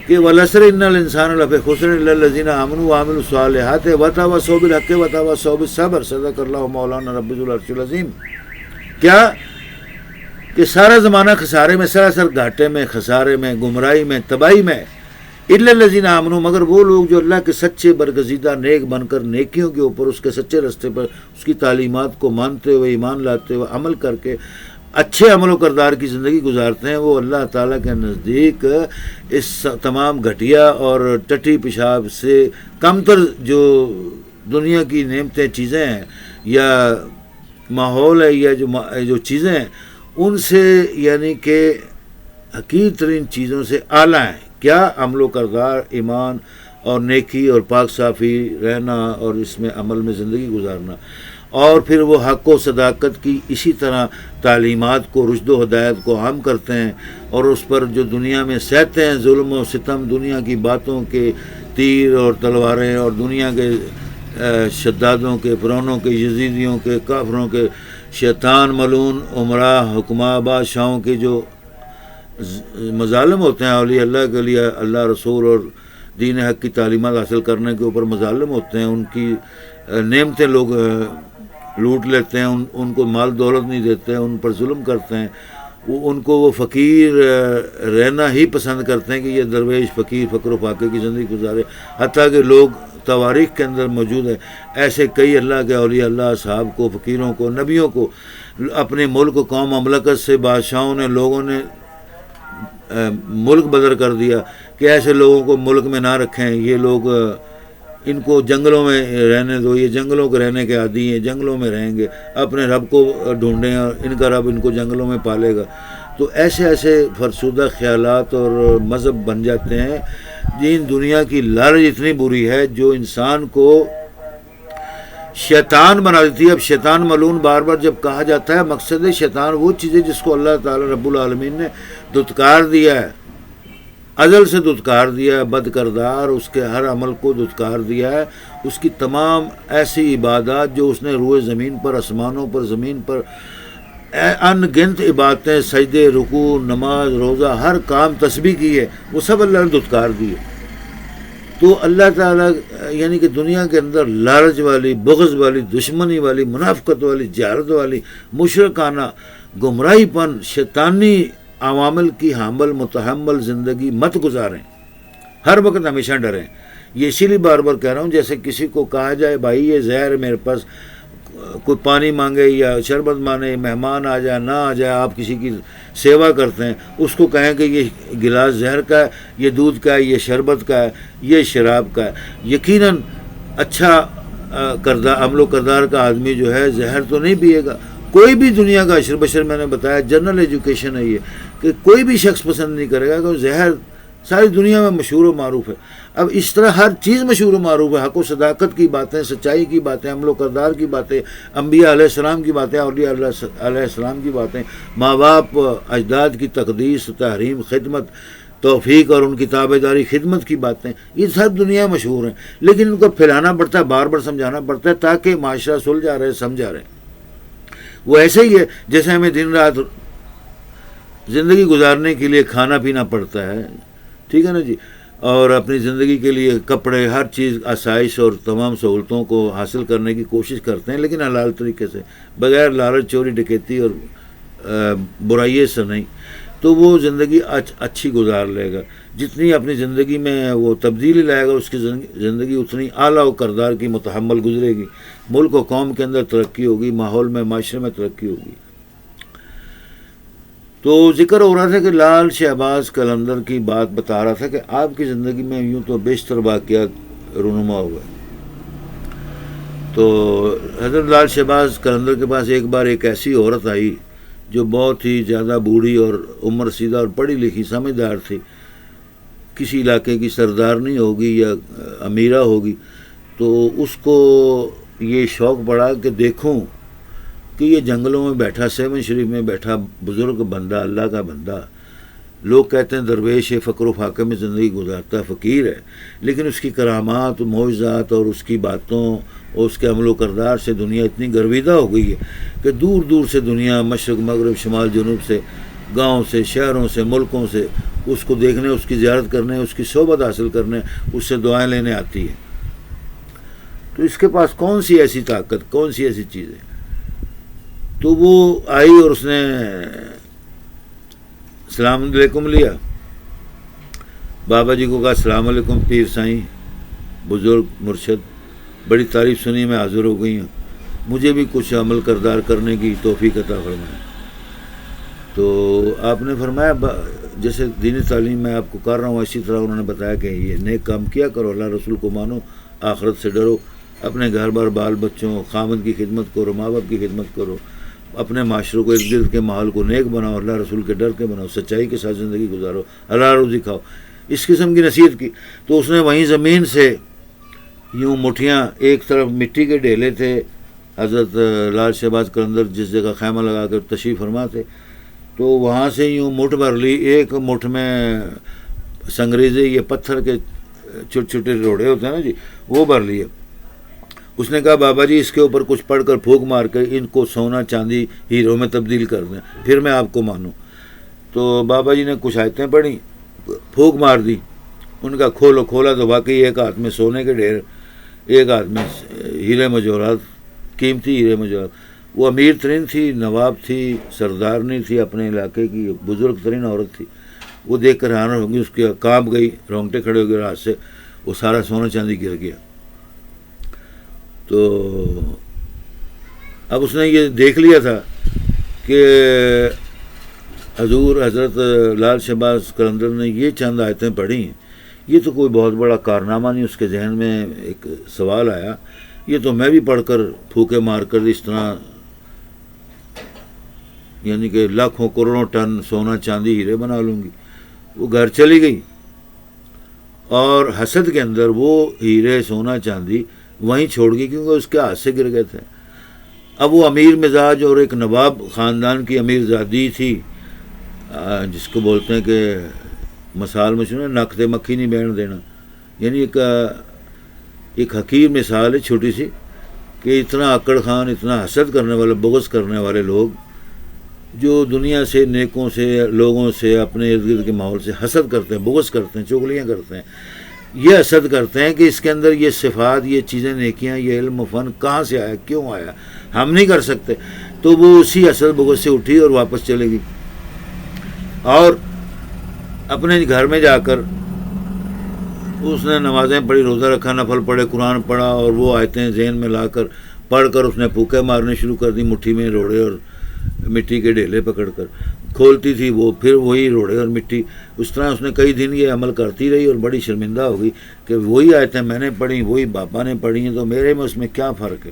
کہ والعصر ان الانسان لفی خسر الا الذین آمنوا وعملوا الصالحات وتواصوا بالحق وتواصوا بالصبر. صدق اللہ مولانا رب العرش العظیم. کیا کہ سارا زمانہ خسارے میں، سراسر گھاٹے میں، خسارے میں، گمراہی میں، تباہی میں. الا الذین آمنوا، مگر وہ لوگ جو اللہ کے سچے برگزیدہ نیک بن کر نیکیوں کے اوپر، اس کے سچے رستے پر، اس کی تعلیمات کو مانتے ہوئے، ایمان لاتے ہوئے، عمل کر کے اچھے عمل و کردار کی زندگی گزارتے ہیں، وہ اللہ تعالیٰ کے نزدیک اس تمام گھٹیا اور ٹٹی پیشاب سے کم تر جو دنیا کی نعمتیں چیزیں ہیں، یا ماحول ہے، یا جو چیزیں ہیں، ان سے یعنی کہ حقیر ترین چیزوں سے اعلیٰ ہیں. کیا؟ عمل و کردار، ایمان اور نیکی اور پاک صافی رہنا، اور اس میں عمل میں زندگی گزارنا. اور پھر وہ حق و صداقت کی اسی طرح تعلیمات کو، رشد و ہدایت کو عام کرتے ہیں، اور اس پر جو دنیا میں سہتے ہیں ظلم و ستم، دنیا کی باتوں کے تیر اور تلواریں، اور دنیا کے شدادوں کے، فرعونوں کے، یزیدیوں کے، کافروں کے، شیطان ملعون عمرا حکماں بادشاہوں کے جو مظالم ہوتے ہیں اولیاء اللہ کے لیے، اللہ رسول اور دین حق کی تعلیمات حاصل کرنے کے اوپر مظالم ہوتے ہیں. ان کی نعمتیں لوگ لوٹ لیتے ہیں، ان کو مال دولت نہیں دیتے، ان پر ظلم کرتے ہیں. ان کو وہ فقیر رہنا ہی پسند کرتے ہیں کہ یہ درویش فقیر فقر و فاقے کی زندگی گزارے. حتیٰ کہ لوگ تواریخ کے اندر موجود ہیں ایسے کئی اللہ کے اولیاء اللہ صاحب کو، فقیروں کو، نبیوں کو اپنے ملک، قوم، مملکت سے بادشاہوں نے، لوگوں نے ملک بدر کر دیا کہ ایسے لوگوں کو ملک میں نہ رکھیں، یہ لوگ ان کو جنگلوں میں رہنے دو، یہ جنگلوں کے رہنے کے عادی ہیں، جنگلوں میں رہیں گے، اپنے رب کو ڈھونڈیں اور ان کا رب ان کو جنگلوں میں پالے گا. تو ایسے فرسودہ خیالات اور مذہب بن جاتے ہیں. دین دنیا کی لالچ اتنی بری ہے جو انسان کو شیطان بنا دیتی ہے. اب شیطان ملعون بار بار جب کہا جاتا ہے، مقصد شیطان وہ چیزیں جس کو اللہ تعالی رب العالمین نے دھتکار دیا ہے، ازل سے دھتکار دیا ہے، بد کردار اس کے ہر عمل کو دھتکار دیا ہے. اس کی تمام ایسی عبادات جو اس نے روئے زمین پر، آسمانوں پر، زمین پر ان گنت عبادتیں، سجدے، رکوع، نماز، روزہ، ہر کام تسبیح کی ہے، وہ سب اللہ نے دھتکار دی ہے۔ تو اللہ تعالیٰ یعنی کہ دنیا کے اندر لالچ والی، بغض والی، دشمنی والی، منافقت والی، جہالت والی، مشرکانہ، گمراہی پن، شیطانی عوامل کی حامل متحمل زندگی مت گزاریں، ہر وقت ہمیشہ ڈریں۔ یہ اسی لیے بار بار کہہ رہا ہوں، جیسے کسی کو کہا جائے بھائی یہ زہر ہے میرے پاس، کوئی پانی مانگے یا شربت مانگے، مہمان آ جائے نہ آ جائے، آپ کسی کی سیوا کرتے ہیں، اس کو کہیں کہ یہ گلاس زہر کا ہے، یہ دودھ کا ہے، یہ شربت کا ہے، یہ شراب کا ہے، یقیناً اچھا عمل و کردار کا آدمی جو ہے زہر تو نہیں پیے گا۔ کوئی بھی دنیا کا اشر بشر، میں نے بتایا جنرل ایجوکیشن ہے یہ، کہ کوئی بھی شخص پسند نہیں کرے گا کہ زہر ساری دنیا میں مشہور و معروف ہے۔ اب اس طرح ہر چیز مشہور و معروف ہے، حق و صداقت کی باتیں، سچائی کی باتیں، عمل و کردار کی باتیں، انبیاء علیہ السلام کی باتیں، اولیاء علیہ السلام کی باتیں، ماں باپ اجداد کی تقدیس، تحریم، خدمت، توفیق اور ان کی تابع داری، خدمت کی باتیں، یہ سب دنیا مشہور ہیں، لیکن ان کو پھیلانا پڑتا ہے، بار بار سمجھانا پڑتا ہے تاکہ معاشرہ سلجھا رہے، سمجھا رہے۔ وہ ایسے ہی ہے جیسے ہمیں دن رات زندگی گزارنے کے لیے کھانا پینا پڑتا ہے، ٹھیک ہے نا جی، اور اپنی زندگی کے لیے کپڑے، ہر چیز، آسائش اور تمام سہولتوں کو حاصل کرنے کی کوشش کرتے ہیں، لیکن حلال طریقے سے، بغیر لالچ، چوری، ڈکیتی اور برائیے سے نہیں، تو وہ زندگی اچھی گزار لے گا۔ جتنی اپنی زندگی میں وہ تبدیلی لائے گا، اس کی زندگی اتنی اعلیٰ و کردار کی متحمل گزرے گی، ملک و قوم کے اندر ترقی ہوگی، ماحول میں، معاشرے میں ترقی ہوگی۔ تو ذکر ہو رہا تھا کہ لال شہباز قلندر کی بات بتا رہا تھا کہ آپ کی زندگی میں یوں تو بیشتر واقعات رونما ہوئے۔ تو حضرت لال شہباز قلندر کے پاس ایک بار ایک ایسی عورت آئی جو بہت ہی زیادہ بوڑھی اور عمر رسیدہ اور پڑھی لکھی سمجھدار تھی، کسی علاقے کی سردارنی ہوگی یا امیرہ ہوگی۔ تو اس کو یہ شوق پڑا کہ دیکھوں کہ یہ جنگلوں میں بیٹھا، سیون شریف میں بیٹھا بزرگ بندہ، اللہ کا بندہ، لوگ کہتے ہیں درویش ہے، فقر و فاقے میں زندگی گزارتا ہے، فقیر ہے، لیکن اس کی کرامات، معجزات اور اس کی باتوں اور اس کے عمل و کردار سے دنیا اتنی گرویدہ ہو گئی ہے کہ دور دور سے دنیا، مشرق، مغرب، شمال، جنوب سے، گاؤں سے، شہروں سے، ملکوں سے اس کو دیکھنے، اس کی زیارت کرنے، اس کی صحبت حاصل کرنے، اس سے دعائیں لینے آتی ہے۔ تو اس کے پاس کون سی ایسی طاقت، کون سی ایسی چیز ہے؟ تو وہ آئی اور اس نے السلام علیکم لیا، بابا جی کو کہا السلام علیکم پیر سائیں، بزرگ مرشد، بڑی تعریف سنی، میں حاضر ہو گئی ہوں، مجھے بھی کچھ عمل کردار کرنے کی توفیق عطا فرمائے۔ تو آپ نے فرمایا جیسے دینی تعلیم میں آپ کو کر رہا ہوں، اسی طرح انہوں نے بتایا کہ یہ نیک کام کیا کرو، اللہ رسول کو مانو، آخرت سے ڈرو، اپنے گھر بار، بال بچوں، خامد کی خدمت کرو، ماں باپ کی خدمت کرو، اپنے معاشروں کو، ارد گرد کے ماحول کو نیک بناؤ، اللہ رسول کے ڈر کے بناؤ، سچائی کے ساتھ زندگی گزارو، حلال روزی کھاؤ، اس قسم کی نصیحت کی۔ تو اس نے وہیں زمین سے یوں مٹھیاں، ایک طرف مٹی کے ڈھیلے تھے، حضرت لال شہباز قلندر جس جگہ خیمہ لگا کر تشریف فرما تھے، تو وہاں سے یوں مٹھ بھر لی، ایک مٹھ میں سنگریزے، یہ پتھر کے چھوٹے چھوٹے روڑے ہوتے ہیں نا جی، وہ بھر لیے۔ اس نے کہا بابا جی اس کے اوپر کچھ پڑھ کر پھونک مار کر ان کو سونا چاندی ہیروں میں تبدیل کر دیں، پھر میں آپ کو مانوں۔ تو بابا جی نے کچھ آیتیں پڑھی، پھونک مار دی، ان کا کھولو، کھولا تو واقعی ایک ہاتھ میں سونے کے ڈھیر، ایک ہاتھ میں ہیرے مجوہرات، قیمتی ہیرے مجوہرات۔ وہ امیر ترین تھی، نواب تھی، سردارنی تھی، اپنے علاقے کی بزرگ ترین عورت تھی۔ وہ دیکھ کر حیران ہوں گی، اس کے کانپ گئی، رونگٹے کھڑے ہو گئے، ہاتھ سے وہ سارا سونا چاندی گر گیا۔ تو اب اس نے یہ دیکھ لیا تھا کہ حضور حضرت لال شہباز قلندر نے یہ چند آیتیں پڑھی ہیں، یہ تو کوئی بہت بڑا کارنامہ نہیں۔ اس کے ذہن میں ایک سوال آیا، یہ تو میں بھی پڑھ کر پھوکے مار کر اس طرح یعنی کہ لاکھوں کروڑوں ٹن سونا چاندی ہیرے بنا لوں گی۔ وہ گھر چلی گئی اور حسد کے اندر وہ ہیرے، سونا چاندی وہیں چھوڑ گئی، کیونکہ اس کے ہاتھ سے گر گئے تھے۔ اب وہ امیر مزاج اور ایک نواب خاندان کی امیر زادی تھی، جس کو بولتے ہیں کہ مثال میں سنیں، ناکتے مکھی نہیں بیٹھ دینا، یعنی ایک حقیر مثال ہے چھوٹی سی، کہ اتنا اکڑ خان، اتنا حسد کرنے والے، بغض کرنے والے لوگ جو دنیا سے، نیکوں سے، لوگوں سے، اپنے ارد گرد کے ماحول سے حسد کرتے ہیں، بغض کرتے ہیں، چغلیاں کرتے ہیں، یہ حسد کرتے ہیں کہ اس کے اندر یہ صفات، یہ چیزیں، نیکیاں، یہ علم و فن کہاں سے آیا، کیوں آیا، ہم نہیں کر سکتے، تو وہ اسی حسد بغض سے اٹھی اور واپس چلے گی، اور اپنے گھر میں جا کر اس نے نمازیں پڑھی، روزہ رکھا، نفل پڑھے، قرآن پڑھا، اور وہ آیتیں ذہن میں لا کر پڑھ کر اس نے پھوکے مارنے شروع کر دی، مٹھی میں روڑے اور مٹی کے ڈھیلے پکڑ کر کھولتی تھی وہ، پھر وہی روڑے اور مٹی، اس طرح اس نے کئی دن یہ عمل کرتی رہی اور بڑی شرمندہ ہو گئی کہ وہی آیتیں میں نے پڑھی، وہی بابا نے پڑھی ہیں، تو میرے میں اس میں کیا فرق ہے،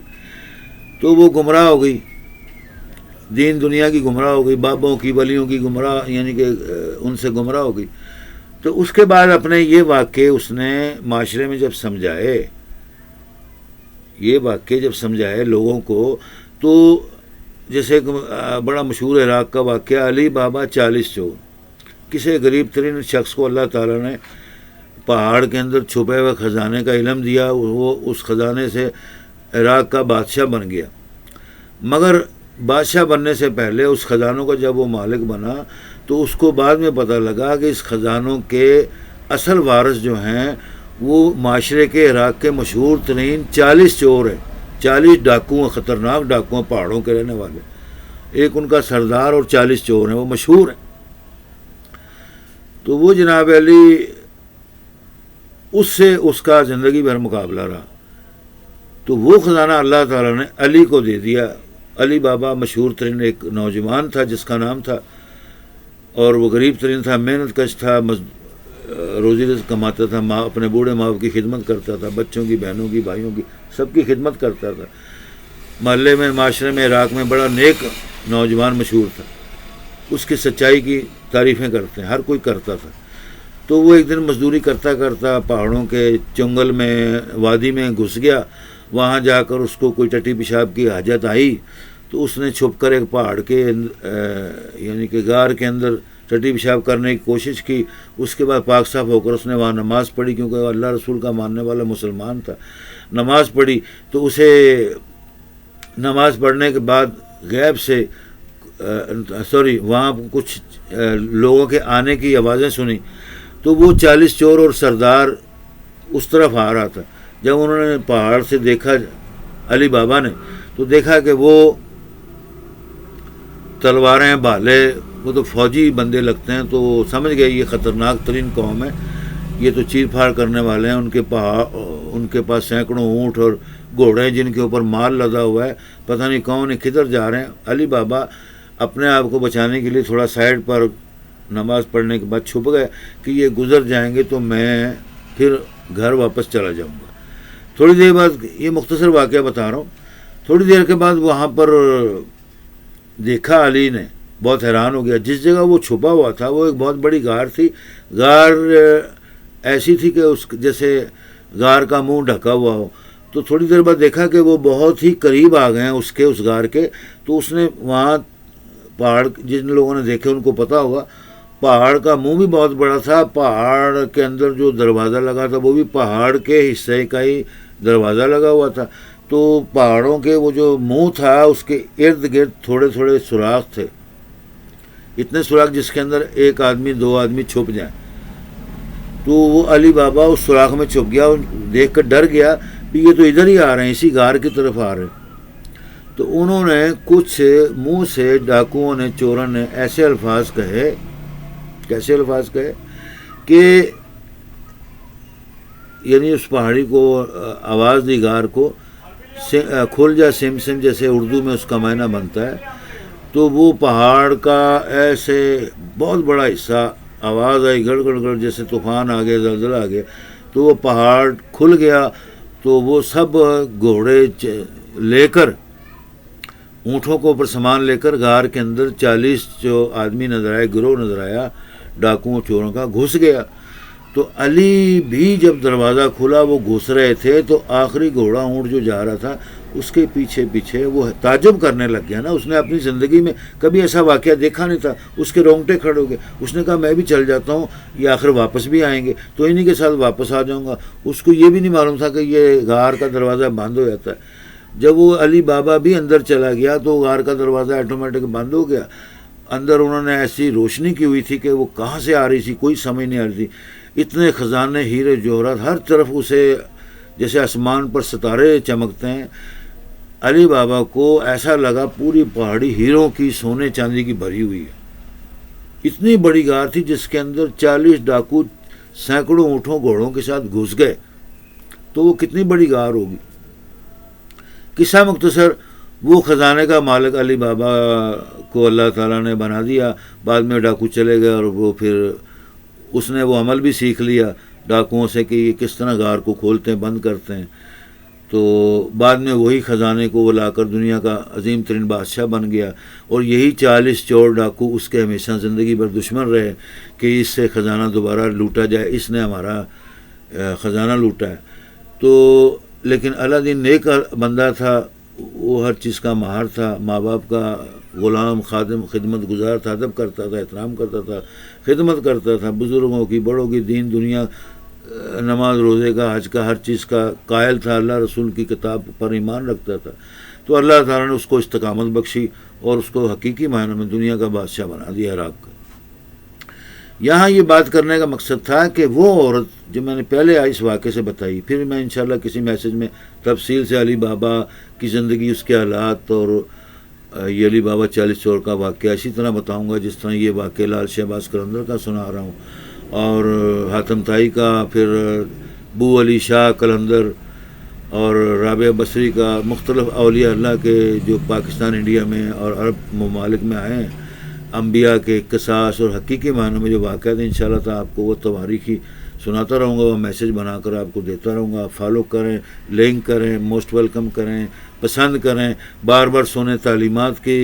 تو وہ گمراہ ہو گئی، دین دنیا کی گمراہ ہو گئی، بابوں کی، ولیوں کی گمراہ، یعنی کہ ان سے گمراہ ہو گئی۔ تو اس کے بعد اپنے یہ واقعے اس نے معاشرے میں جب سمجھائے، یہ واقعے جب سمجھائے لوگوں کو، تو جیسے ایک بڑا مشہور عراق کا واقعہ، علی بابا 40 چور، کسی غریب ترین شخص کو اللہ تعالیٰ نے پہاڑ کے اندر چھپے ہوئے خزانے کا علم دیا، وہ اس خزانے سے عراق کا بادشاہ بن گیا، مگر بادشاہ بننے سے پہلے اس خزانوں کا جب وہ مالک بنا تو اس کو بعد میں پتہ لگا کہ اس خزانوں کے اصل وارث جو ہیں وہ معاشرے کے عراق کے مشہور ترین 40 چور ہیں، 40 ڈاکو ہیں، خطرناک ڈاکو ہیں، پہاڑوں کے رہنے والے، ایک ان کا سردار اور 40 چور ہیں، وہ مشہور ہیں۔ تو وہ جناب علی اس سے اس کا زندگی بھر مقابلہ رہا، تو وہ خزانہ اللہ تعالیٰ نے علی کو دے دیا۔ علی بابا مشہور ترین ایک نوجوان تھا جس کا نام تھا، اور وہ غریب ترین تھا، محنت کش تھا، روزی رزق کماتا تھا، ماں اپنے بوڑھے ماں باپ کی خدمت کرتا تھا، بچوں کی، بہنوں کی، بھائیوں کی، سب کی خدمت کرتا تھا، محلے میں، معاشرے میں، عراق میں بڑا نیک نوجوان مشہور تھا، اس کی سچائی کی تعریفیں کرتے ہیں، ہر کوئی کرتا تھا۔ تو وہ ایک دن مزدوری کرتا کرتا پہاڑوں کے جنگل میں، وادی میں گھس گیا، وہاں جا کر اس کو کوئی ٹٹی پیشاب کی حاجت آئی، تو اس نے چھپ کر ایک پہاڑ کے یعنی کہ غار کے اندر ٹٹی پیشاب کرنے کی کوشش کی، اس کے بعد پاک صاف ہو کر اس نے وہاں نماز پڑھی، کیونکہ اللہ رسول کا ماننے والا مسلمان تھا، نماز پڑھی، تو اسے نماز پڑھنے کے بعد غیب سے وہاں کچھ لوگوں کے آنے کی آوازیں سنی، تو وہ 40 چور اور سردار اس طرف آ رہا تھا۔ جب انہوں نے پہاڑ سے دیکھا علی بابا نے، تو دیکھا کہ وہ تلواریں بھالے، وہ تو فوجی بندے لگتے ہیں، تو سمجھ گئے یہ خطرناک ترین قوم ہے، یہ تو چیر پھاڑ کرنے والے ہیں، ان کے پاس سینکڑوں اونٹ اور گھوڑے ہیں جن کے اوپر مال لدا ہوا ہے، پتہ نہیں کون ہے، کدھر جا رہے ہیں۔ علی بابا اپنے آپ کو بچانے کے لیے تھوڑا سائڈ پر نماز پڑھنے کے بعد چھپ گئے کہ یہ گزر جائیں گے تو میں پھر گھر واپس چلا جاؤں گا۔ تھوڑی دیر بعد، یہ مختصر واقعہ بتا رہا ہوں، تھوڑی دیر کے بعد وہاں پر دیکھا علی نے، بہت حیران ہو گیا، جس جگہ وہ چھپا ہوا تھا وہ ایک بہت بڑی غار تھی، غار ایسی تھی کہ اس جیسے غار کا منہ ڈھکا ہوا ہو۔ تو تھوڑی دیر بعد دیکھا کہ وہ بہت ہی قریب آ گئے ہیں اس غار کے، تو اس نے وہاں پہاڑ، جن لوگوں نے دیکھے ان کو پتا ہوگا، پہاڑ کا منہ بھی بہت بڑا تھا، پہاڑ کے اندر جو دروازہ لگا تھا وہ بھی پہاڑ کے حصے کا ہی دروازہ لگا ہوا تھا، تو پہاڑوں کے وہ جو منہ تھا اس کے ارد گرد تھوڑے تھوڑے سوراخ تھے، اتنے سوراخ جس کے اندر ایک آدمی، دو آدمی چھپ جائیں۔ تو وہ علی بابا اس سوراخ میں چھپ گیا، دیکھ کر ڈر گیا کہ یہ تو ادھر ہی آ رہے ہیں، اسی غار کی طرف آ رہے ہیں۔ تو انہوں نے کچھ منہ سے ڈاکوؤں نے، چوروں نے ایسے الفاظ کہے، کیسے الفاظ کہے کہ یعنی اس پہاڑی کو آواز دی غار کو، کھل جا سم سم، جیسے اردو میں اس کا معنی بنتا ہے۔ تو وہ پہاڑ کا ایسے بہت بڑا حصہ، آواز آئی گڑ گڑ گڑ، جیسے طوفان آ گیا، زلزلہ آ گیا، تو وہ پہاڑ کھل گیا، تو وہ سب گھوڑے لے کر، اونٹوں کو اوپر سامان لے کر غار کے اندر 40 جو آدمی نظر آئے، گروہ نظر آیا ڈاکوؤں چوروں کا، گھس گیا۔ تو علی بھی جب دروازہ کھلا وہ گھس رہے تھے، تو آخری گھوڑا اونٹ جو جا رہا تھا اس کے پیچھے پیچھے وہ تعجب کرنے لگ گیا نا، اس نے اپنی زندگی میں کبھی ایسا واقعہ دیکھا نہیں تھا، اس کے رونگٹے کھڑے ہو گئے، اس نے کہا میں بھی چل جاتا ہوں، یہ آخر واپس بھی آئیں گے تو انہی کے ساتھ واپس آ جاؤں گا۔ اس کو یہ بھی نہیں معلوم تھا کہ یہ غار کا دروازہ بند ہو جاتا ہے۔ جب وہ علی بابا بھی اندر چلا گیا تو غار کا دروازہ آٹومیٹک بند ہو گیا، اندر انہوں نے ایسی روشنی کی ہوئی تھی کہ وہ کہاں سے آ رہی تھی کوئی سمجھ نہیں آ رہی تھی. اتنے خزانے ہیرے جوہرات ہر طرف اسے جیسے آسمان پر ستارے چمکتے ہیں. علی بابا کو ایسا لگا پوری پہاڑی ہیروں کی سونے چاندی کی بھری ہوئی ہے. اتنی بڑی غار تھی جس کے اندر 40 ڈاکو سینکڑوں اونٹوں گھوڑوں کے ساتھ گھس گئے. تو وہ کتنی بڑی غار ہوگی. قصہ مختصر، وہ خزانے کا مالک علی بابا کو اللہ تعالیٰ نے بنا دیا. بعد میں ڈاکو چلے گئے اور وہ پھر اس نے وہ عمل بھی سیکھ لیا ڈاکوؤں سے کہ یہ کس طرح غار کو کھولتے ہیں بند کرتے ہیں. تو بعد میں وہی خزانے کو وہ لا کر دنیا کا عظیم ترین بادشاہ بن گیا. اور یہی 40 چور ڈاکو اس کے ہمیشہ زندگی بھر دشمن رہے کہ اس سے خزانہ دوبارہ لوٹا جائے، اس نے ہمارا خزانہ لوٹا ہے. تو لیکن الادین نیک بندہ تھا، وہ ہر چیز کا ماہر تھا، ماں باپ کا غلام، خادم، خدمت گزار تھا، ادب کرتا تھا، احترام کرتا تھا، خدمت کرتا تھا، بزرگوں کی، بڑوں کی، دین دنیا، نماز روزے کا، حج کا، ہر چیز کا قائل تھا، اللہ رسول کی کتاب پر ایمان رکھتا تھا. تو اللہ تعالیٰ نے اس کو استقامت بخشی اور اس کو حقیقی معنی میں دنیا کا بادشاہ بنا دیا عراق کا. یہاں یہ بات کرنے کا مقصد تھا کہ وہ عورت جو میں نے پہلے اس واقعے سے بتائی، پھر میں انشاءاللہ کسی میسج میں تفصیل سے علی بابا کی زندگی، اس کے حالات اور یہ علی بابا 40 چور کا واقعہ اسی طرح بتاؤں گا جس طرح یہ واقعہ لال شہباز قلندر کا سنا رہا ہوں، اور حاتم طائی کا، پھر بو علی شاہ قلندر اور رابعہ بصری کا، مختلف اولیاء اللہ کے جو پاکستان، انڈیا میں اور عرب ممالک میں آئے ہیں، انبیاء کے قصاص اور حقیقی معنی میں جو واقعات ہیں. انشاءاللہ تعالیٰ آپ کو وہ تواریخی سناتا رہوں گا، وہ میسج بنا کر آپ کو دیتا رہوں گا. فالو کریں، لنک کریں، موسٹ ویلکم کریں، پسند کریں، بار بار سنیں. تعلیمات کی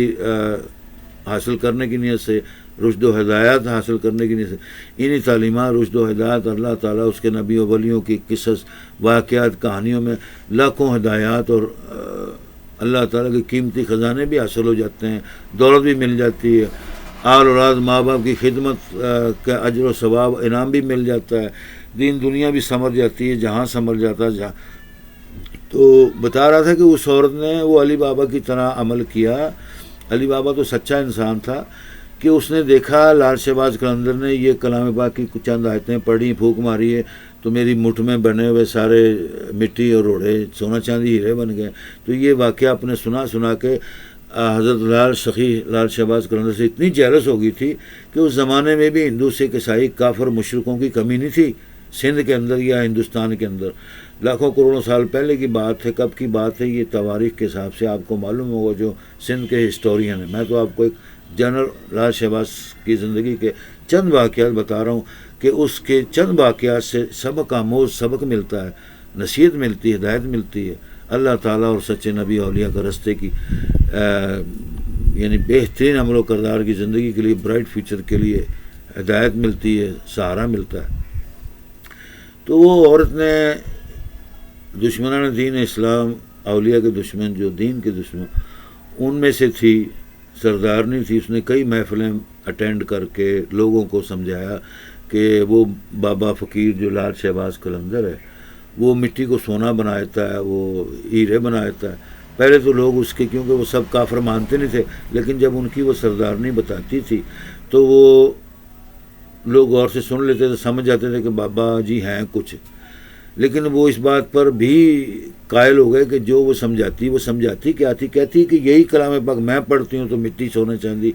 حاصل کرنے کی نیت سے، رشد و ہدایات حاصل کرنے کی نیت سے. انہی تعلیمات، رشد و ہدایات، اللہ تعالیٰ اس کے نبی و ولیوں کی قصص، واقعات، کہانیوں میں لاکھوں ہدایات اور اللہ تعالیٰ کے قیمتی خزانے بھی حاصل ہو جاتے ہیں، دولت بھی مل جاتی ہے، آل اولاد ماں باپ کی خدمت کا اجر و ثواب انعام بھی مل جاتا ہے، دین دنیا بھی سنور جاتی ہے، جہاں سنور جاتا ہے جہاں. تو بتا رہا تھا کہ اس عورت نے وہ علی بابا کی طرح عمل کیا. علی بابا تو سچا انسان تھا کہ اس نے دیکھا لال شہباز قلندر نے یہ کلام پاک کی کچھ چند آیتیں پڑھی، پھونک ماری ہے تو میری مٹھ میں بنے ہوئے سارے مٹی اور روڑے سونا چاندی ہیرے بن گئے. تو یہ واقعہ اپنے سنا کے حضرت لال سخی لال شہباز قلندر سے اتنی جیلس ہو گئی تھی کہ اس زمانے میں بھی ہندو سکھ عیسائی کافر مشرکوں کی کمی نہیں تھی سندھ کے اندر یا ہندوستان کے اندر. لاکھوں کروڑوں سال پہلے کی بات ہے. کب کی بات ہے یہ تواریخ کے حساب سے آپ کو معلوم ہوگا جو سندھ کے ہسٹورین ہیں. میں تو آپ کو ایک جنرل لال شہباز کی زندگی کے چند واقعات بتا رہا ہوں کہ اس کے چند واقعات سے سبق آموز سبق ملتا ہے، نصیحت ملتی ہے، ہدایت ملتی ہے. اللہ تعالیٰ اور سچے نبی اولیاء کا رستے کی یعنی بہترین عمل و کردار کی زندگی کے لیے، برائٹ فیوچر کے لیے ہدایت ملتی ہے، سہارا ملتا ہے. تو وہ عورت نے دشمنان دین اسلام، اولیاء کے دشمن، جو دین کے دشمن، ان میں سے تھی، سردارنی تھی. اس نے کئی محفلیں اٹینڈ کر کے لوگوں کو سمجھایا کہ وہ بابا فقیر جو لال شہباز قلندر ہے وہ مٹی کو سونا بناتا ہے، وہ ہیرے بناتا ہے. پہلے تو لوگ اس کے، کیونکہ وہ سب کافر مانتے نہیں تھے، لیکن جب ان کی وہ سردارنی بتاتی تھی تو وہ لوگ غور سے سن لیتے تھے، سمجھ جاتے تھے کہ بابا جی ہیں کچھ. لیکن وہ اس بات پر بھی قائل ہو گئے کہ جو وہ سمجھاتی کیا تھی؟ کہتی کہ یہی کلام پاک میں پڑھتی ہوں تو مٹی سونے چاندی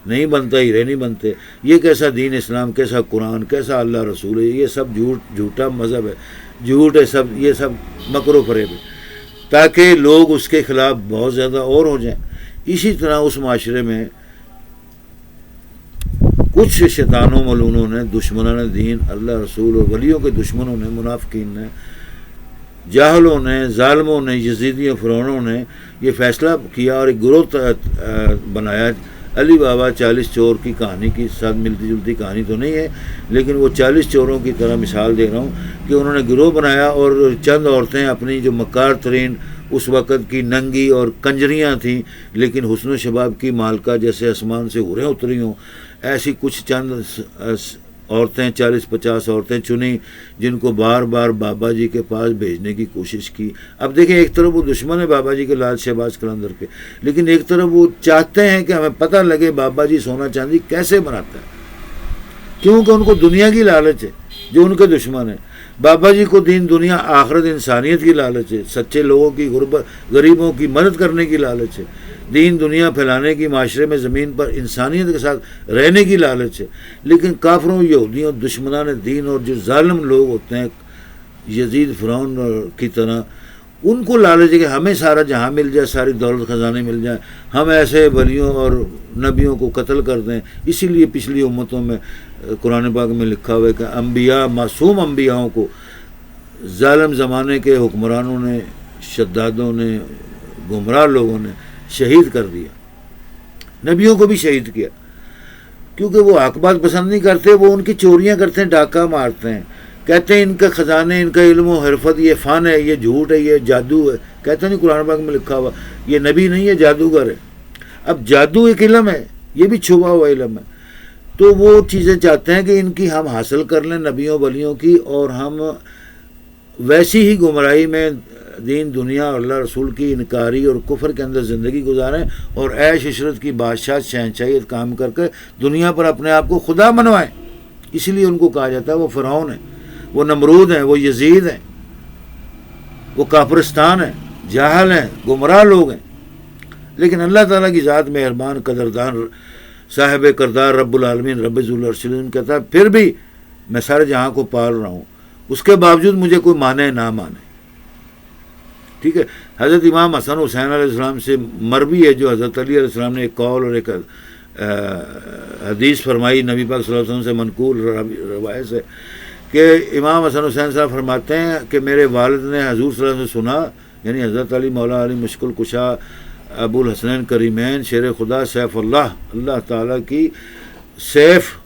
نہیں بنتا، ہیرے نہیں بنتے. یہ کیسا دین اسلام، کیسا قرآن، کیسا اللہ رسول ہے؟ یہ سب جھوٹا مذہب ہے، جھوٹ ہے سب، یہ سب مکر و فریب ہے، تاکہ لوگ اس کے خلاف بہت زیادہ اور ہو جائیں. اسی طرح اس معاشرے میں کچھ شیطانوں ملعونوں نے، دشمنان دین، اللہ رسول اور ولیوں کے دشمنوں نے، منافقین نے، جاہلوں نے، ظالموں نے، یزیدیوں، فرعونوں نے یہ فیصلہ کیا اور ایک گروہ بنایا. علی بابا 40 چور کی کہانی کی ساتھ ملتی جلتی کہانی تو نہیں ہے، لیکن وہ 40 چوروں کی طرح مثال دے رہا ہوں کہ انہوں نے گروہ بنایا اور چند عورتیں اپنی جو مکار ترین اس وقت کی ننگی اور کنجریاں تھیں لیکن حسن و شباب کی مالکہ، جیسے آسمان سے حوریں اتری ہوں، ایسی کچھ چند عورتیں 40-50 عورتیں چنیں جن کو بار بار بابا جی کے پاس بھیجنے کی کوشش کی. اب دیکھیں ایک طرف وہ دشمن ہے بابا جی کے لال شہباز قلندر کے، لیکن ایک طرف وہ چاہتے ہیں کہ ہمیں پتہ لگے بابا جی سونا چاندی کیسے بناتا ہے، کیونکہ ان کو دنیا کی لالچ ہے جو ان کے دشمن ہیں. بابا جی کو دین دنیا آخرت انسانیت کی لالچ ہے، سچے لوگوں کی غریبوں کی مدد کرنے کی لالچ ہے، دین دنیا پھیلانے کی، معاشرے میں زمین پر انسانیت کے ساتھ رہنے کی لالچ ہے. لیکن کافروں، یہودیوں، دشمنان دین اور جو ظالم لوگ ہوتے ہیں یزید فرعون کی طرح، ان کو لالچ ہے کہ ہمیں سارا جہاں مل جائے، ساری دولت خزانے مل جائیں، ہم ایسے ولیوں اور نبیوں کو قتل کر دیں. اسی لیے پچھلی امتوں میں قرآن پاک میں لکھا ہوا ہے کہ انبیاء، معصوم انبیاءوں کو ظالم زمانے کے حکمرانوں نے، شدادوں نے، گمراہ لوگوں نے شہید کر دیا. نبیوں کو بھی شہید کیا، کیونکہ وہ حق بات پسند نہیں کرتے، وہ ان کی چوریاں کرتے ہیں، ڈاکہ مارتے ہیں، کہتے ہیں ان کا خزانے، ان کا علم و حرفت یہ فن ہے، یہ جھوٹ ہے، یہ جادو ہے. کہتے نہیں قرآن پاک میں لکھا ہوا یہ نبی نہیں ہے، جادوگر ہے. اب جادو ایک علم ہے، یہ بھی چھپا ہوا علم ہے. تو وہ چیزیں چاہتے ہیں کہ ان کی ہم حاصل کر لیں، نبیوں ولیوں کی، اور ہم ویسی ہی گمراہی میں دین دنیا اور اللہ رسول کی انکاری اور کفر کے اندر زندگی گزاریں اور عیش عشرت کی بادشاہ شہنشاہیت کام کر کے دنیا پر اپنے آپ کو خدا منوائیں. اسی لیے ان کو کہا جاتا ہے وہ فرعون ہیں، وہ نمرود ہیں، وہ یزید ہیں، وہ کافرستان ہیں، جاہل ہیں، گمراہ لوگ ہیں. لیکن اللہ تعالیٰ کی ذات مہربان، قدردان، صاحب کردار رب العالمین، رب ذو العرش العظیم کہتا ہے پھر بھی میں سارے جہاں کو پال رہا ہوں، اس کے باوجود مجھے کوئی مانے نہ مانے. ٹھیک ہے. حضرت امام حسن حسین علیہ السلام سے مروی ہے جو حضرت علی علیہ السلام نے ایک قول اور ایک حدیث فرمائی نبی پاک صلی اللہ علیہ وسلم سے منقول روایت سے، کہ امام حسن حسین صاحب فرماتے ہیں کہ میرے والد نے حضور صلی اللہ علیہ وسلم سے سنا، یعنی حضرت علی مولا علی مشکل کشا ابو الحسنین کریمین شیر خدا سیف اللہ، اللہ تعالیٰ کی سیف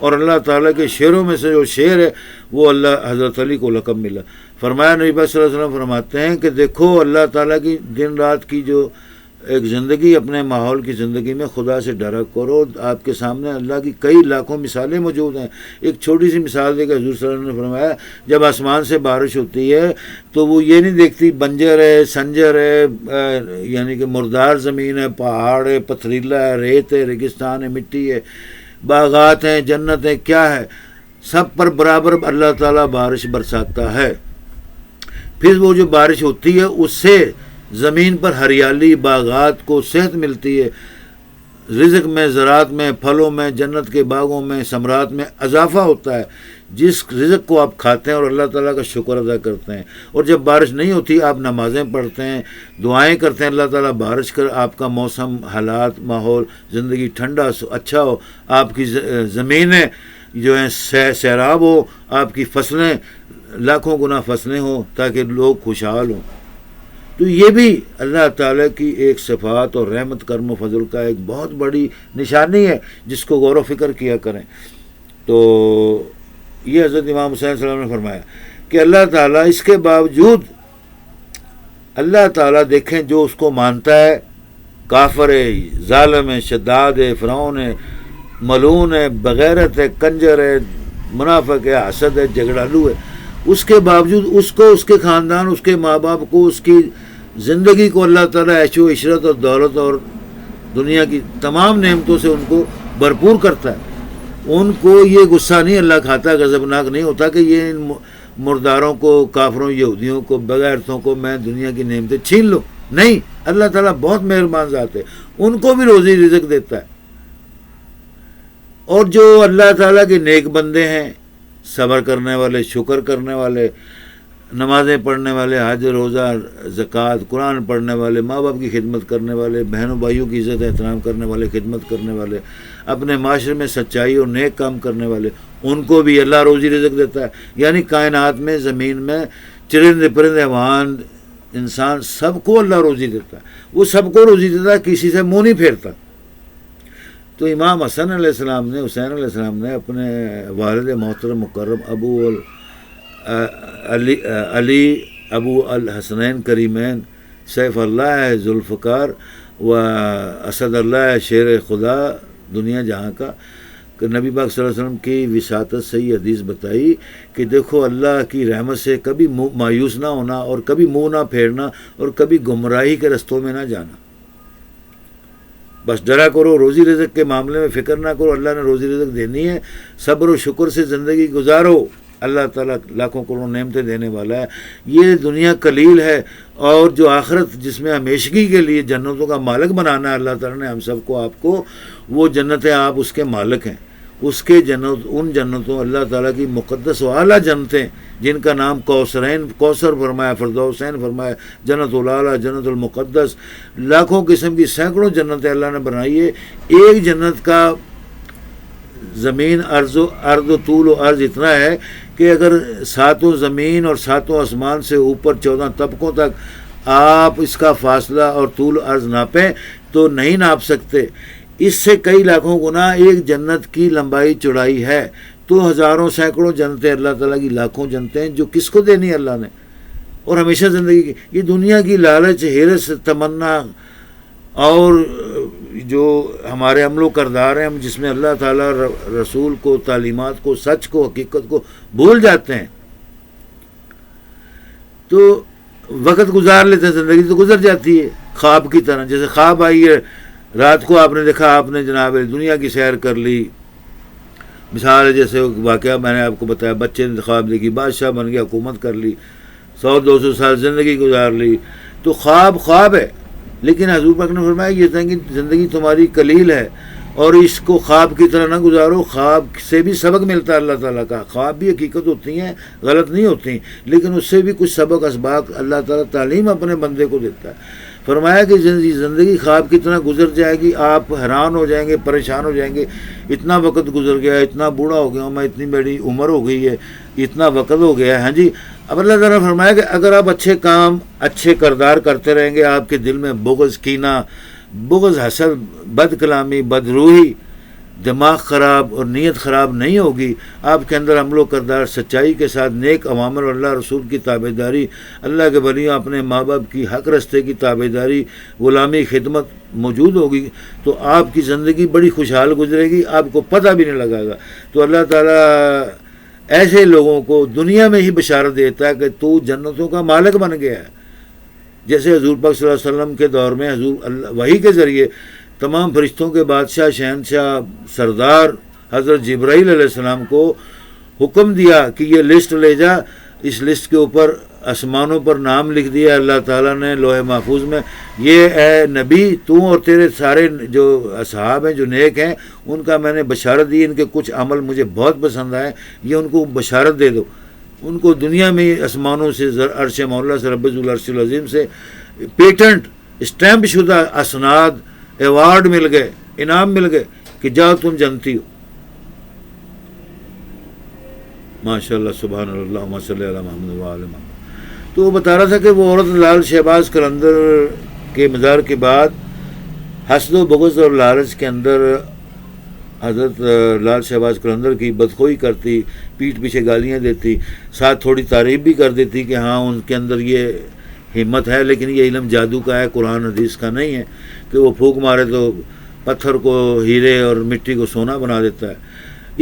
اور اللہ تعالیٰ کے شیروں میں سے جو شیر ہے وہ اللہ حضرت علی کو لقب ملا. فرمایا نبی صلی اللہ علیہ وسلم فرماتے ہیں کہ دیکھو اللہ تعالیٰ کی دن رات کی جو ایک زندگی، اپنے ماحول کی زندگی میں خدا سے ڈرا کرو. آپ کے سامنے اللہ کی کئی لاکھوں مثالیں موجود ہیں. ایک چھوٹی سی مثال دے کے حضور صلی اللہ علیہ وسلم نے فرمایا جب آسمان سے بارش ہوتی ہے تو وہ یہ نہیں دیکھتی بنجر ہے، سنجر ہے، یعنی کہ مردار زمین ہے، پہاڑ ہے، پتھریلا ہے، ریت ہے، ریگستان ہے، مٹی ہے، باغات ہیں، جنت ہے، کیا ہے، سب پر برابر اللہ تعالیٰ بارش برساتا ہے. پھر وہ جو بارش ہوتی ہے اس سے زمین پر ہریالی، باغات کو صحت ملتی ہے، رزق میں، زراعت میں، پھلوں میں، جنت کے باغوں میں، ثمرات میں اضافہ ہوتا ہے. جس رزق کو آپ کھاتے ہیں اور اللہ تعالیٰ کا شکر ادا کرتے ہیں، اور جب بارش نہیں ہوتی آپ نمازیں پڑھتے ہیں، دعائیں کرتے ہیں اللہ تعالیٰ بارش کر، آپ کا موسم، حالات، ماحول، زندگی ٹھنڈا اچھا ہو، آپ کی زمینیں جو ہیں سیراب ہو، آپ کی فصلیں لاکھوں گنا فصلیں ہوں تاکہ لوگ خوشحال ہوں. تو یہ بھی اللہ تعالیٰ کی ایک صفات اور رحمت، کرم و فضل کا ایک بہت بڑی نشانی ہے جس کو غور و فکر کیا کریں. تو یہ حضرت امام حسین صلی اللہ علیہ وسلم نے فرمایا کہ اللہ تعالیٰ اس کے باوجود، اللہ تعالیٰ دیکھیں جو اس کو مانتا ہے، کافر ہے، ظالم ہے، شداد ہے، فرعون ہے، ملعون ہے، بغیرت ہے، کنجر ہے، منافق ہے، حسد ہے، جھگڑالو ہے، اس کے باوجود اس کو، اس کے خاندان، اس کے ماں باپ کو، اس کی زندگی کو اللہ تعالیٰ عیش و عشرت اور دولت اور دنیا کی تمام نعمتوں سے ان کو بھرپور کرتا ہے. ان کو یہ غصہ نہیں اللہ کھاتا، غضبناک نہیں ہوتا کہ یہ ان مرداروں کو، کافروں، یہودیوں کو، بغیرتوں کو میں دنیا کی نعمتیں چھین لوں. نہیں، اللہ تعالیٰ بہت مہربان ذات ہے، ان کو بھی روزی رزق دیتا ہے. اور جو اللہ تعالیٰ کے نیک بندے ہیں، صبر کرنے والے، شکر کرنے والے، نمازیں پڑھنے والے، حج، روزہ، زکوٰۃ، قرآن پڑھنے والے، ماں باپ کی خدمت کرنے والے، بہنوں بھائیوں کی عزت احترام کرنے والے، خدمت کرنے والے، اپنے معاشرے میں سچائی اور نیک کام کرنے والے، ان کو بھی اللہ روزی رزق دیتا ہے. یعنی کائنات میں، زمین میں، چرندے پرندے، حیوان، انسان، سب کو اللہ روزی دیتا ہے. وہ سب کو روزی دیتا ہے، کسی سے منہ نہیں پھیرتا. تو امام حسن علیہ السلام نے، حسین علیہ السلام نے اپنے والد محترم مکرم ابو علی ابو الحسنین کریمین سیف اللہ ذوالفقار و اسد اللہ شیر خدا دنیا جہاں کا، کہ نبی پاک صلی اللہ علیہ وسلم کی وساطت سے یہ حدیث بتائی کہ دیکھو اللہ کی رحمت سے کبھی مایوس نہ ہونا اور کبھی منہ نہ پھیرنا اور کبھی گمراہی کے رستوں میں نہ جانا. بس ڈرا کرو، روزی رزق کے معاملے میں فکر نہ کرو، اللہ نے روزی رزق دینی ہے، صبر و شکر سے زندگی گزارو، اللہ تعالیٰ لاکھوں کروڑوں نعمتیں دینے والا ہے. یہ دنیا قلیل ہے، اور جو آخرت جس میں ہمیشگی کے لیے جنتوں کا مالک بنانا ہے اللہ تعالیٰ نے ہم سب کو، آپ کو، وہ جنتیں آپ اس کے مالک ہیں. اس کے ان جنتوں اللہ تعالیٰ کی مقدس و اعلیٰ جنتیں جن کا نام کوثر فرمایا، فردوسین فرمایا، جنت الاعلیٰ، جنت المقدس، لاکھوں قسم کی سینکڑوں جنتیں اللہ نے بنائی ہے. ایک جنت کا زمین عرض و طول و عرض اتنا ہے کہ اگر ساتوں زمین اور ساتوں آسمان سے اوپر 14 طبقوں تک آپ اس کا فاصلہ اور طول عرض ناپیں تو نہیں ناپ سکتے. اس سے کئی لاکھوں گنا ایک جنت کی لمبائی چوڑائی ہے. تو ہزاروں سینکڑوں جنتیں اللہ تعالیٰ کی، لاکھوں جنتیں جو کس کو دینی ہے اللہ نے، اور ہمیشہ زندگی کی. یہ دنیا کی لالچ، حرص، تمنا اور جو ہمارے عمل و کردار ہیں جس میں اللہ تعالیٰ رسول کو، تعلیمات کو، سچ کو، حقیقت کو بھول جاتے ہیں، تو وقت گزار لیتے ہیں، زندگی تو گزر جاتی ہے خواب کی طرح. جیسے خواب آئی ہے، رات کو آپ نے دیکھا، آپ نے جناب دنیا کی سیر کر لی. مثال ہے جیسے واقعہ میں نے آپ کو بتایا، بچے نے خواب دیکھی، بادشاہ بن گیا، حکومت کر لی، 100-200 سال زندگی گزار لی. تو خواب ہے، لیکن حضور پاک نے فرمایا یہ زندگی تمہاری قلیل ہے اور اس کو خواب کی طرح نہ گزارو. خواب سے بھی سبق ملتا ہے اللہ تعالیٰ کا. خواب بھی حقیقت ہوتی ہیں، غلط نہیں ہوتی، لیکن اس سے بھی کچھ سبق اسباق اللہ تعالیٰ تعلیم اپنے بندے کو دیتا ہے. فرمایا کہ زندگی خواب کی طرح گزر جائے گی، آپ حیران ہو جائیں گے، پریشان ہو جائیں گے، اتنا وقت گزر گیا، اتنا بوڑھا ہو گیا ہوں میں، اتنی بڑی عمر ہو گئی ہے، اتنا وقت ہو گیا ہے. ہاں جی. اب اللہ تعالیٰ نے فرمایا کہ اگر آپ اچھے کام، اچھے کردار کرتے رہیں گے، آپ کے دل میں بغض، کینہ، بغض، حسد، بد کلامی، بد روحی، دماغ خراب اور نیت خراب نہیں ہوگی، آپ کے اندر عمل و کردار سچائی کے ساتھ نیک اوامر اور اللہ رسول کی تابع داری، اللہ کے ولیوں، اپنے ماں باپ کی حق رستے کی تابع داری، غلامی، خدمت موجود ہوگی، تو آپ کی زندگی بڑی خوشحال گزرے گی، آپ کو پتہ بھی نہیں لگے گا. تو اللہ تعالیٰ ایسے لوگوں کو دنیا میں ہی بشارت دیتا ہے کہ تو جنتوں کا مالک بن گیا ہے. جیسے حضور پاک صلی اللہ علیہ وسلم کے دور میں حضور وحی کے ذریعے تمام فرشتوں کے بادشاہ، شہنشاہ، سردار حضرت جبرائیل علیہ السلام کو حکم دیا کہ یہ لسٹ لے جا. اس لسٹ کے اوپر آسمانوں پر نام لکھ دیا اللہ تعالیٰ نے لوح محفوظ میں، یہ اے نبی تو اور تیرے سارے جو اصحاب ہیں جو نیک ہیں ان کا میں نے بشارت دی، ان کے کچھ عمل مجھے بہت پسند آئے، یہ ان کو بشارت دے دو. ان کو دنیا میں آسمانوں سے، عرش مولا سے، رب العرش العظیم سے پیٹنٹ، اسٹیمپ شدہ اسناد، ایوارڈ مل گئے، انعام مل گئے کہ جاؤ تم جنتی ہو. ماشاء اللہ، سبحان اللہ، اللہم صلی علی محمد و آل محمد. تو وہ بتا رہا تھا کہ وہ عورت لال شہباز قلندر کے مزار کے بعد حسد و بغض اور لالچ کے اندر حضرت لال شہباز قلندر کی بدخوئی کرتی، پیٹھ پیچھے گالیاں دیتی، ساتھ تھوڑی تعریف بھی کر دیتی کہ ہاں ان کے اندر یہ ہمت ہے، لیکن یہ علم جادو کا ہے، قرآن حدیث کا نہیں ہے کہ وہ پھونک مارے تو پتھر کو ہیرے اور مٹی کو سونا بنا دیتا ہے.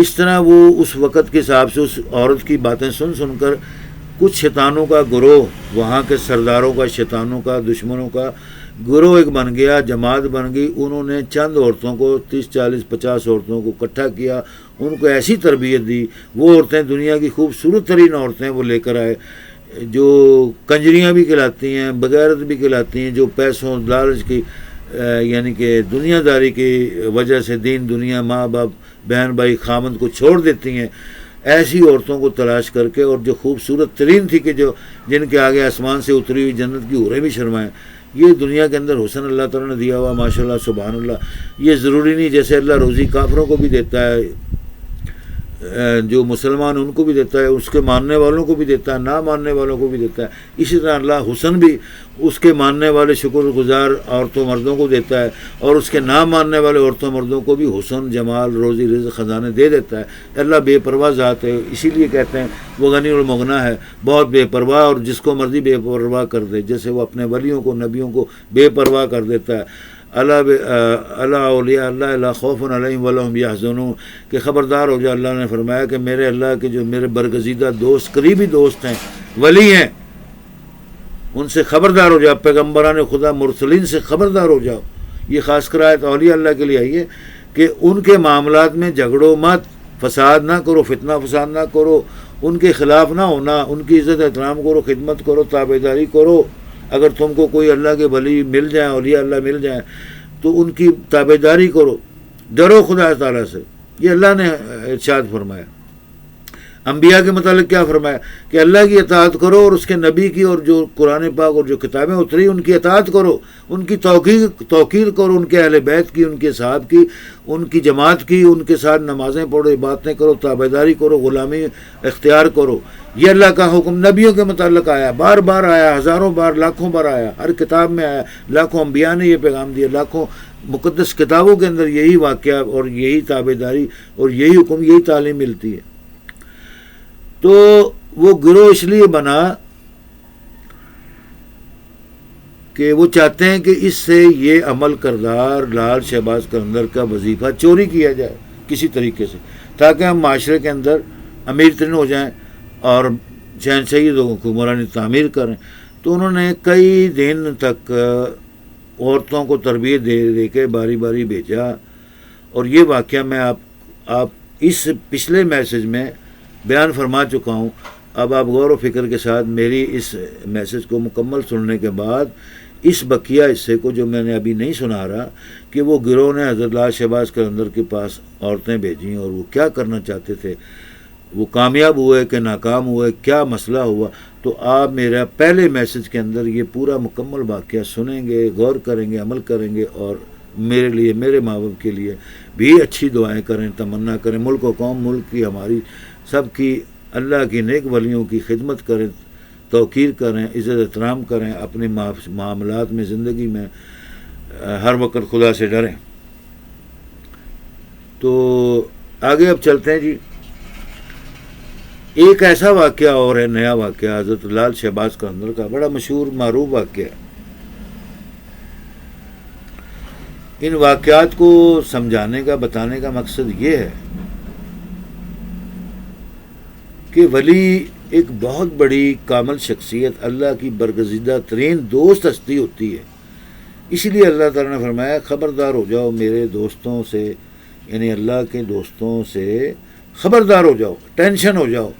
اس طرح وہ اس وقت کے حساب سے اس عورت کی باتیں سن کر کچھ شیطانوں کا گروہ، وہاں کے سرداروں کا، شیطانوں کا، دشمنوں کا گروہ ایک بن گیا، جماعت بن گئی. انہوں نے چند عورتوں کو، 30، 40، 50 عورتوں کو اکٹھا کیا، ان کو ایسی تربیت دی. وہ عورتیں دنیا کی خوبصورت ترین عورتیں وہ لے کر آئے، جو کنجریاں بھی کہلاتی ہیں، بغیرت بھی کہلاتی ہیں، جو پیسوں، لالچ کی یعنی کہ دنیا داری کی وجہ سے دین دنیا، ماں باپ، بہن بھائی، خامند کو چھوڑ دیتی ہیں. ایسی عورتوں کو تلاش کر کے، اور جو خوبصورت ترین تھی کہ جن کے آگے آسمان سے اتری ہوئی جنت کی حوریں بھی شرمائیں. یہ دنیا کے اندر حسن اللہ تعالیٰ نے دیا ہوا، ماشاء اللہ، سبحان اللہ. یہ ضروری نہیں جیسے اللہ روزی کافروں کو بھی دیتا ہے، جو مسلمان ان کو بھی دیتا ہے، اس کے ماننے والوں کو بھی دیتا ہے، نہ ماننے والوں کو بھی دیتا ہے. اسی طرح اللہ حسن بھی اس کے ماننے والے شکر گزار عورتوں مردوں کو دیتا ہے، اور اس کے نہ ماننے والے عورتوں مردوں کو بھی حسن، جمال، روزی رزق، خزانے دے دیتا ہے. اللہ بے پرواہ ذات ہے، اسی لیے کہتے ہیں وہ غنی المغنی ہے، بہت بے پرواہ، اور جس کو مرضی بے پرواہ کر دے. جیسے وہ اپنے ولیوں کو، نبیوں کو بے پرواہ کر دیتا ہے، اللہ اولیاء اللہ لا خوف علیہم ولا هم یحزنون، کہ خبردار ہو جا، اللہ نے فرمایا کہ میرے اللہ کے جو میرے برگزیدہ دوست، قریبی دوست ہیں، ولی ہیں، ان سے خبردار ہو جاؤ، پیغمبران خدا مرسلین سے خبردار ہو جاؤ۔ یہ خاص کر آیت اولیاء اللہ کے لیے آئی ہے کہ ان کے معاملات میں جھگڑو مت، فساد نہ کرو، فتنہ فساد نہ کرو، ان کے خلاف نہ ہونا، ان کی عزت احترام کرو، خدمت کرو، تابعداری کرو۔ اگر تم کو کوئی اللہ کے ولی مل جائیں، اولیاء اللہ مل جائیں، تو ان کی تابعداری کرو، ڈرو خدا تعالیٰ سے۔ یہ اللہ نے ارشاد فرمایا۔ انبیاء کے متعلق کیا فرمایا کہ اللہ کی اطاعت کرو اور اس کے نبی کی، اور جو قرآن پاک اور جو کتابیں اتری ان کی اطاعت کرو، ان کی توقیر کرو، ان کے اہل بیت کی، ان کے صحاب کی، ان کی جماعت کی، ان کے ساتھ نمازیں پڑھو، عبادتیں کرو، تابعداری کرو، غلامی اختیار کرو۔ یہ اللہ کا حکم نبیوں کے متعلق آیا، بار بار آیا، ہزاروں بار، لاکھوں بار آیا، ہر کتاب میں آیا، لاکھوں انبیاء نے یہ پیغام دیا، لاکھوں مقدس کتابوں کے اندر یہی واقعہ اور یہی تابعداری اور یہی حکم، یہی تعلیم ملتی ہے۔ تو وہ گروہ اس لیے بنا کہ وہ چاہتے ہیں کہ اس سے یہ عمل کردار لال شہباز قلندر کا وظیفہ چوری کیا جائے کسی طریقے سے، تاکہ ہم معاشرے کے اندر امیر ترین ہو جائیں اور شہنشاہی حکمرانی تعمیر کریں۔ تو انہوں نے کئی دن تک عورتوں کو تربیت دے کے باری باری بھیجا، اور یہ واقعہ میں آپ اس پچھلے میسج میں بیان فرما چکا ہوں۔ اب آپ غور و فکر کے ساتھ میری اس میسج کو مکمل سننے کے بعد اس بقیہ حصے کو جو میں نے ابھی نہیں سنا رہا کہ وہ گروہ نے حضرت لال شہباز قلندر کے پاس عورتیں بھیجیں اور وہ کیا کرنا چاہتے تھے، وہ کامیاب ہوئے کہ ناکام ہوئے، کیا مسئلہ ہوا، تو آپ میرا پہلے میسج کے اندر یہ پورا مکمل واقعہ سنیں گے، غور کریں گے، عمل کریں گے، اور میرے لیے، میرے ماں باپ کے لیے بھی اچھی دعائیں کریں، تمنا کریں، ملک و قوم، ملک کی، ہماری سب کی، اللہ کی نیک ولیوں کی خدمت کریں، توقیر کریں، عزت احترام کریں، اپنے معاملات میں، زندگی میں ہر وقت خدا سے ڈریں۔ تو آگے اب چلتے ہیں جی۔ ایک ایسا واقعہ اور ہے، نیا واقعہ حضرت لال شہباز قلندر کا، بڑا مشہور معروف واقعہ ہے۔ ان واقعات کو سمجھانے کا، بتانے کا مقصد یہ ہے کہ ولی ایک بہت بڑی کامل شخصیت، اللہ کی برگزیدہ ترین دوست ہستی ہوتی ہے۔ اسی لیے اللہ تعالیٰ نے فرمایا خبردار ہو جاؤ میرے دوستوں سے، یعنی اللہ کے دوستوں سے خبردار ہو جاؤ، ٹینشن ہو جاؤ،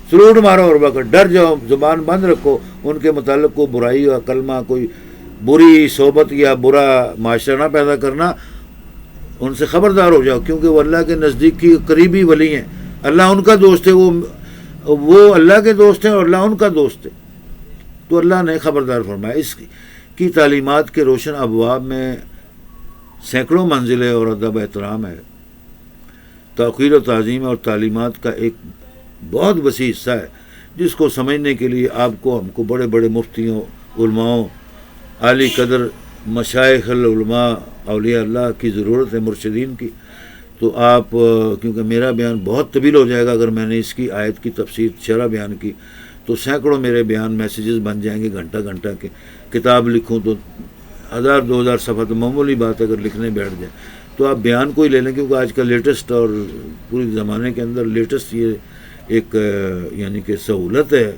سلوٹ مارو اور وقت ڈر جاؤ، زبان بند رکھو، ان کے متعلق کوئی برائی یا کلمہ، کوئی بری صحبت یا برا معاشرہ نہ پیدا کرنا، ان سے خبردار ہو جاؤ، کیونکہ وہ اللہ کے نزدیک کی قریبی ولی ہیں، اللہ ان کا دوست ہے، وہ اللہ کے دوست ہیں اور اللہ ان کا دوست ہے۔ تو اللہ نے خبردار فرمایا۔ اس کی تعلیمات کے روشن ابواب میں سینکڑوں منزلیں اور ادب احترام ہے، توقیر و تعظیم اور تعلیمات کا ایک بہت وسیع حصہ ہے، جس کو سمجھنے کے لیے آپ کو، ہم کو بڑے بڑے مفتیوں، علماؤں، عالی قدر مشائخ العلماء، اولیاء اللہ کی ضرورت ہے، مرشدین کی۔ تو آپ، کیونکہ میرا بیان بہت طویل ہو جائے گا اگر میں نے اس کی آیت کی تفسیر شرح بیان کی، تو سینکڑوں میرے بیان میسیجز بن جائیں گے گھنٹہ گھنٹہ کے۔ کتاب لکھوں تو 1000-2000 صفحہ تو معمولی بات ہے اگر لکھنے بیٹھ جائیں، تو آپ بیان کو ہی لے لیں، کیونکہ آج کا لیٹسٹ اور پوری زمانے کے اندر لیٹسٹ یہ ایک یعنی کہ سہولت ہے،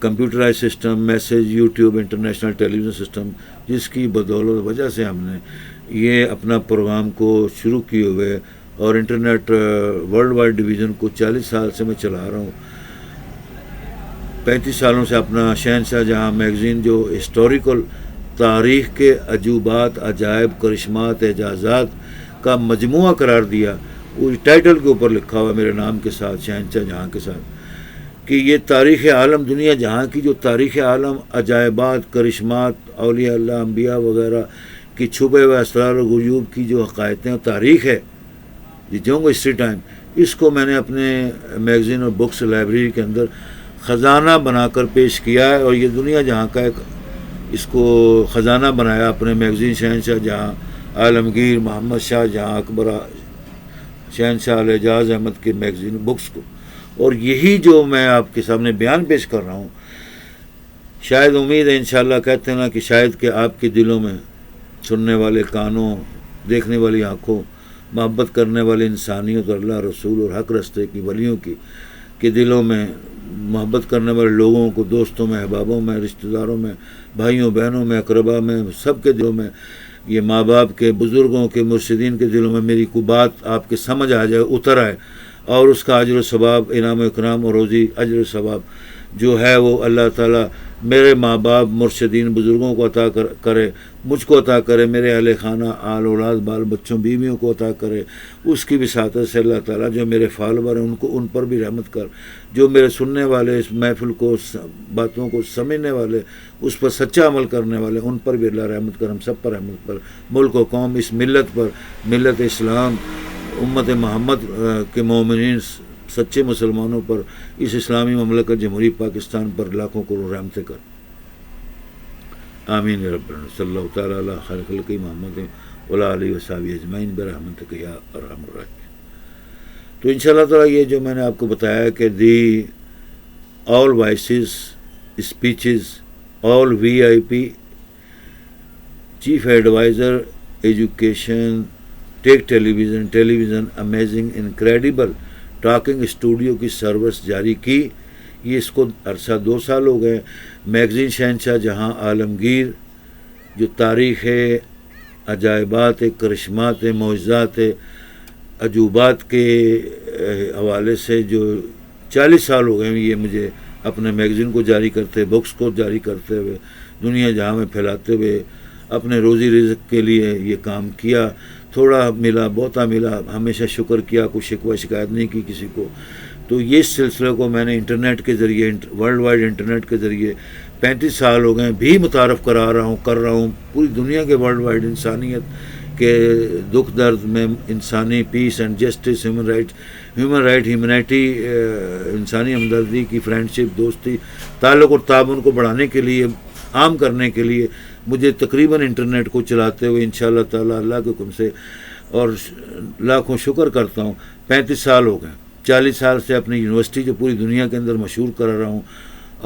computerised system, message, YouTube, international television system, جس کی بدولت وجہ سے ہم نے یہ اپنا پروگرام کو شروع کیے ہوئے، اور انٹرنیٹ ورلڈ وائڈ ڈویژن کو 40 سال سے میں چلا رہا ہوں، 35 سالوں سے اپنا شہنشاہ جہاں میگزین، جو ہسٹوریکل تاریخ کے عجوبات، عجائب، کرشمات، اعجازات کا مجموعہ قرار دیا، وہ ٹائٹل کے اوپر لکھا ہوا میرے نام کے ساتھ، شہنشاہ جہاں کے ساتھ، کہ یہ تاریخ عالم، دنیا جہاں کی جو تاریخ عالم، عجائبات، کرشمات، اولیاء اللہ، انبیاء وغیرہ کی چھپے ہوئے اسرار و غیوب کی جو حقائقیں اور تاریخ ہے، دی جونگو ہسٹری ٹائم، اس کو میں نے اپنے میگزین اور بکس لائبریری کے اندر خزانہ بنا کر پیش کیا ہے، اور یہ دنیا جہاں کا ایک اس کو خزانہ بنایا اپنے میگزین شہنشاہ جہاں، عالمگیر محمد شاہ جہاں اکبر شہنشاہ اعجاز احمد کے میگزین بکس کو۔ اور یہی جو میں آپ کے سامنے بیان پیش کر رہا ہوں، شاید امید ہے انشاءاللہ، کہتے ہیں نا کہ شاید کہ آپ کے دلوں میں، سننے والے کانوں، دیکھنے والی آنکھوں، محبت کرنے والے انسانیت اور اللہ رسول اور حق رستے کی ولیوں کی کے دلوں میں، محبت کرنے والے لوگوں کو، دوستوں میں، احبابوں میں، رشتہ داروں میں، بھائیوں بہنوں میں، اقربا میں، سب کے دلوں میں، یہ ماں باپ کے، بزرگوں کے، مرشدین کے دلوں میں میری کو بات آپ کے سمجھ آ جائے، اتر آئے، اور اس کا اجر و ثواب، انعام و اکرام اور روزی اجر و ثواب جو ہے وہ اللہ تعالیٰ میرے ماں باپ، مرشدین، بزرگوں کو عطا کرے، مجھ کو عطا کرے، میرے اہل خانہ، آل اولاد، بال بچوں، بیویوں کو عطا کرے، اس کی وساطت سے اللہ تعالیٰ جو میرے فالوور ہیں ان پر بھی رحمت کر، جو میرے سننے والے، اس محفل کو، باتوں کو سمجھنے والے، اس پر سچا عمل کرنے والے، ان پر بھی اللہ رحمت کر، ہم سب پر رحمت پر، ملک و قوم، اس ملت پر، ملت اسلام، امت محمد کے مومنین، سچے مسلمانوں پر، اس اسلامی مملکت جمہوری پاکستان پر لاکھوں کروڑ رحمتیں کر، آمین یا رب العالمین، صلی اللہ تعالیٰ علی خیر خلق محمد وعلی آلہ وصحبہ اجمعین برحمتک یا ارحم الراحمین۔ تو انشاءاللہ تعالیٰ یہ جو میں نے آپ کو بتایا کہ the all voices speeches all VIP chief advisor education tech television amazing incredible talking studio کی سروس جاری کی، یہ اس کو عرصہ 2 سال ہو گئے۔ میگزین شہنشاہ جہاں عالمگیر جو تاریخ عجائبات، کرشمات، معجزات، عجوبات کے حوالے سے جو 40 سال ہو گئے یہ مجھے اپنے میگزین کو جاری کرتے، بکس کو جاری کرتے ہوئے، دنیا جہاں میں پھیلاتے ہوئے، اپنے روزی رزق کے لیے یہ کام کیا، تھوڑا ملا بہتا ملا، ہمیشہ شکر کیا، کوئی شکوہ شکایت نہیں کی کسی کو۔ تو یہ سلسلے کو میں نے انٹرنیٹ کے ذریعے، ورلڈ وائڈ انٹرنیٹ کے ذریعے 35 سال ہو گئے بھی متعارف کر رہا ہوں پوری دنیا کے ورلڈ وائڈ انسانیت کے دکھ درد میں، انسانی پیس and justice, human right, humanity, انسانی ہمدردی کی، فرینڈشپ، دوستی، تعلق اور تعاون کو بڑھانے کے لیے، عام کرنے کے لیے مجھے تقریباً انٹرنیٹ کو چلاتے ہوئے انشاءاللہ تعالیٰ اللہ کے حکم سے، اور لاکھوں شکر کرتا ہوں، 35 سال ہو گئے، 40 سال سے اپنی یونیورسٹی جو پوری دنیا کے اندر مشہور کر رہا ہوں،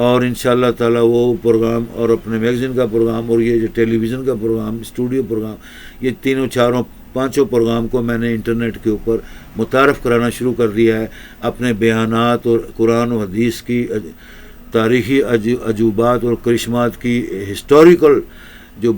اور انشاءاللہ تعالیٰ وہ پروگرام اور اپنے میگزین کا پروگرام اور یہ جو ٹیلی ویژن کا پروگرام، اسٹوڈیو پروگرام، یہ تینوں چاروں پانچوں پروگرام کو میں نے انٹرنیٹ کے اوپر متعارف کرانا شروع کر دیا ہے، اپنے بیانات اور قرآن و حدیث کی تاریخی عجوبات اور کرشمات کی ہسٹوریکل جو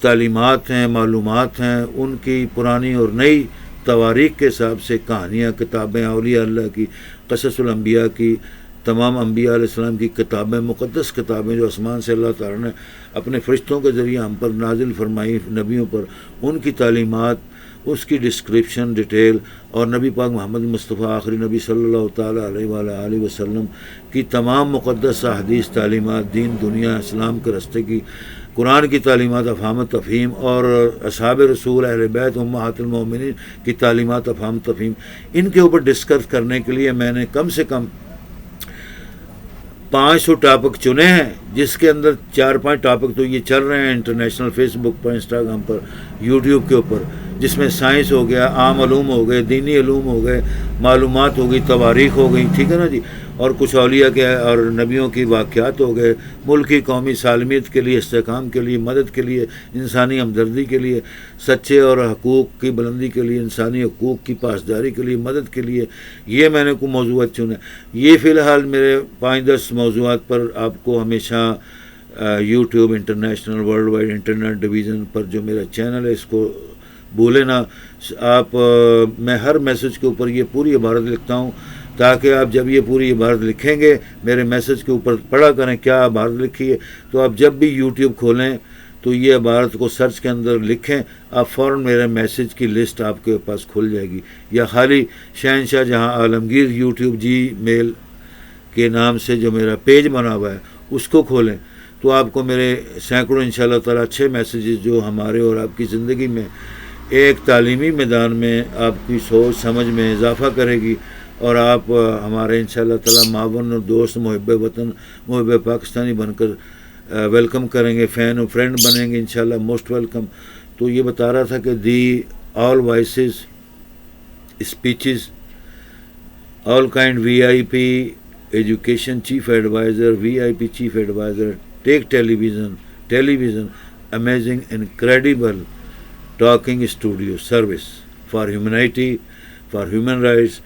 تعلیمات ہیں، معلومات ہیں، ان کی پرانی اور نئی تواریخ کے حساب سے کہانیاں، کتابیں، اولیاء اللہ کی، قصص الانبیاء کی، تمام انبیاء علیہ السلام کی کتابیں، مقدس کتابیں جو آسمان سے اللہ تعالیٰ نے اپنے فرشتوں کے ذریعے ہم پر نازل فرمائی، نبیوں پر، ان کی تعلیمات، اس کی ڈسکرپشن، ڈیٹیل، اور نبی پاک محمد مصطفیٰ آخری نبی صلی اللہ تعالیٰ علیہ وآلہ وسلم کی تمام مقدس احادیث، تعلیمات، دین دنیا اسلام کے راستے کی، قرآن کی تعلیمات، افہام تفہیم، اور اصحاب رسول، اہل بیت، امہات المومنین کی تعلیمات، افہام تفہیم، ان کے اوپر ڈسکس کرنے کے لیے میں نے کم سے کم 500 ٹاپک چنے ہیں، جس کے اندر 4-5 ٹاپک تو یہ چل رہے ہیں انٹرنیشنل، فیس بک پر، انسٹاگرام پر، یوٹیوب کے اوپر، جس میں سائنس ہو گیا، عام علوم ہو گئے، دینی علوم ہو گئے، معلومات ہو گئی، تواریخ ہو گئی، ٹھیک ہے نا جی، اور کچھ اولیاء کے اور نبیوں کی واقعات ہو گئے، ملکی قومی سالمیت کے لیے، استحکام کے لیے، مدد کے لیے، انسانی ہمدردی کے لیے، سچے اور حقوق کی بلندی کے لیے، انسانی حقوق کی پاسداری کے لیے، مدد کے لیے، یہ میں نے کو موضوعات چنے۔ یہ فی الحال میرے 5-10 موضوعات پر آپ کو ہمیشہ YouTube international world wide internet division پر جو میرا چینل ہے، اس کو بھولے نہ آپ، میں ہر میسج کے اوپر یہ پوری عبارت لکھتا ہوں، تاکہ آپ جب یہ پوری عبارت لکھیں گے میرے میسج کے اوپر پڑھا کریں کیا عبارت لکھی ہے، تو آپ جب بھی یوٹیوب کھولیں تو یہ عبارت کو سرچ کے اندر لکھیں، آپ فوراً میرے میسج کی لسٹ آپ کے پاس کھل جائے گی، یا خالی شہنشاہ جہاں عالمگیر یوٹیوب میل کے نام سے جو میرا پیج بنا ہوا ہے اس کو کھولیں، تو آپ کو میرے سینکڑوں انشاءاللہ تعالیٰ اچھے میسیجز جو ہمارے اور آپ کی زندگی میں ایک تعلیمی میدان میں آپ کی سوچ سمجھ میں اضافہ کرے گی، اور آپ ہمارے انشاءاللہ تعالیٰ معاون اور دوست، محب وطن، محب پاکستانی بن کر ویلکم کریں گے، فین اور فرینڈ بنیں گے انشاءاللہ، موسٹ ویلکم۔ تو یہ بتا رہا تھا کہ the all voices speeches all kind VIP education chief advisor, VIP chief advisor tech television amazing incredible talking studio service for humanity for human rights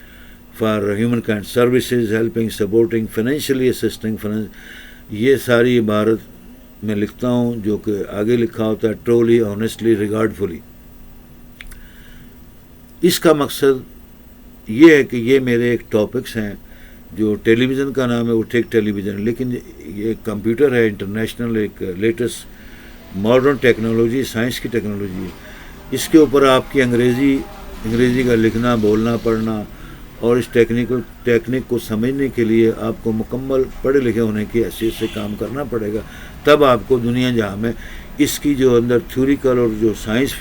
for human kind services helping supporting financially assisting یہ ساری عبارت میں لکھتا ہوں جو کہ آگے لکھا ہوتا ہے ٹرولی آنیسٹلی ریگارڈفلی. اس کا مقصد یہ ہے کہ یہ میرے ایک ٹاپکس ہیں. جو ٹیلی ویژن کا نام ہے وہ ٹیک ٹیلی ویژن، لیکن یہ کمپیوٹر ہے انٹرنیشنل، ایک لیٹسٹ ماڈرن ٹیکنالوجی، سائنس کی ٹیکنالوجی ہے. اس کے اوپر آپ کی انگریزی کا لکھنا، بولنا، پڑھنا اور اس ٹیکنیک کو سمجھنے کے لیے آپ کو مکمل پڑھے لکھے ہونے کی حیثیت سے کام کرنا پڑے گا. تب آپ کو دنیا جہاں میں اس کی جو اندر تھیوریکل اور جو سائنس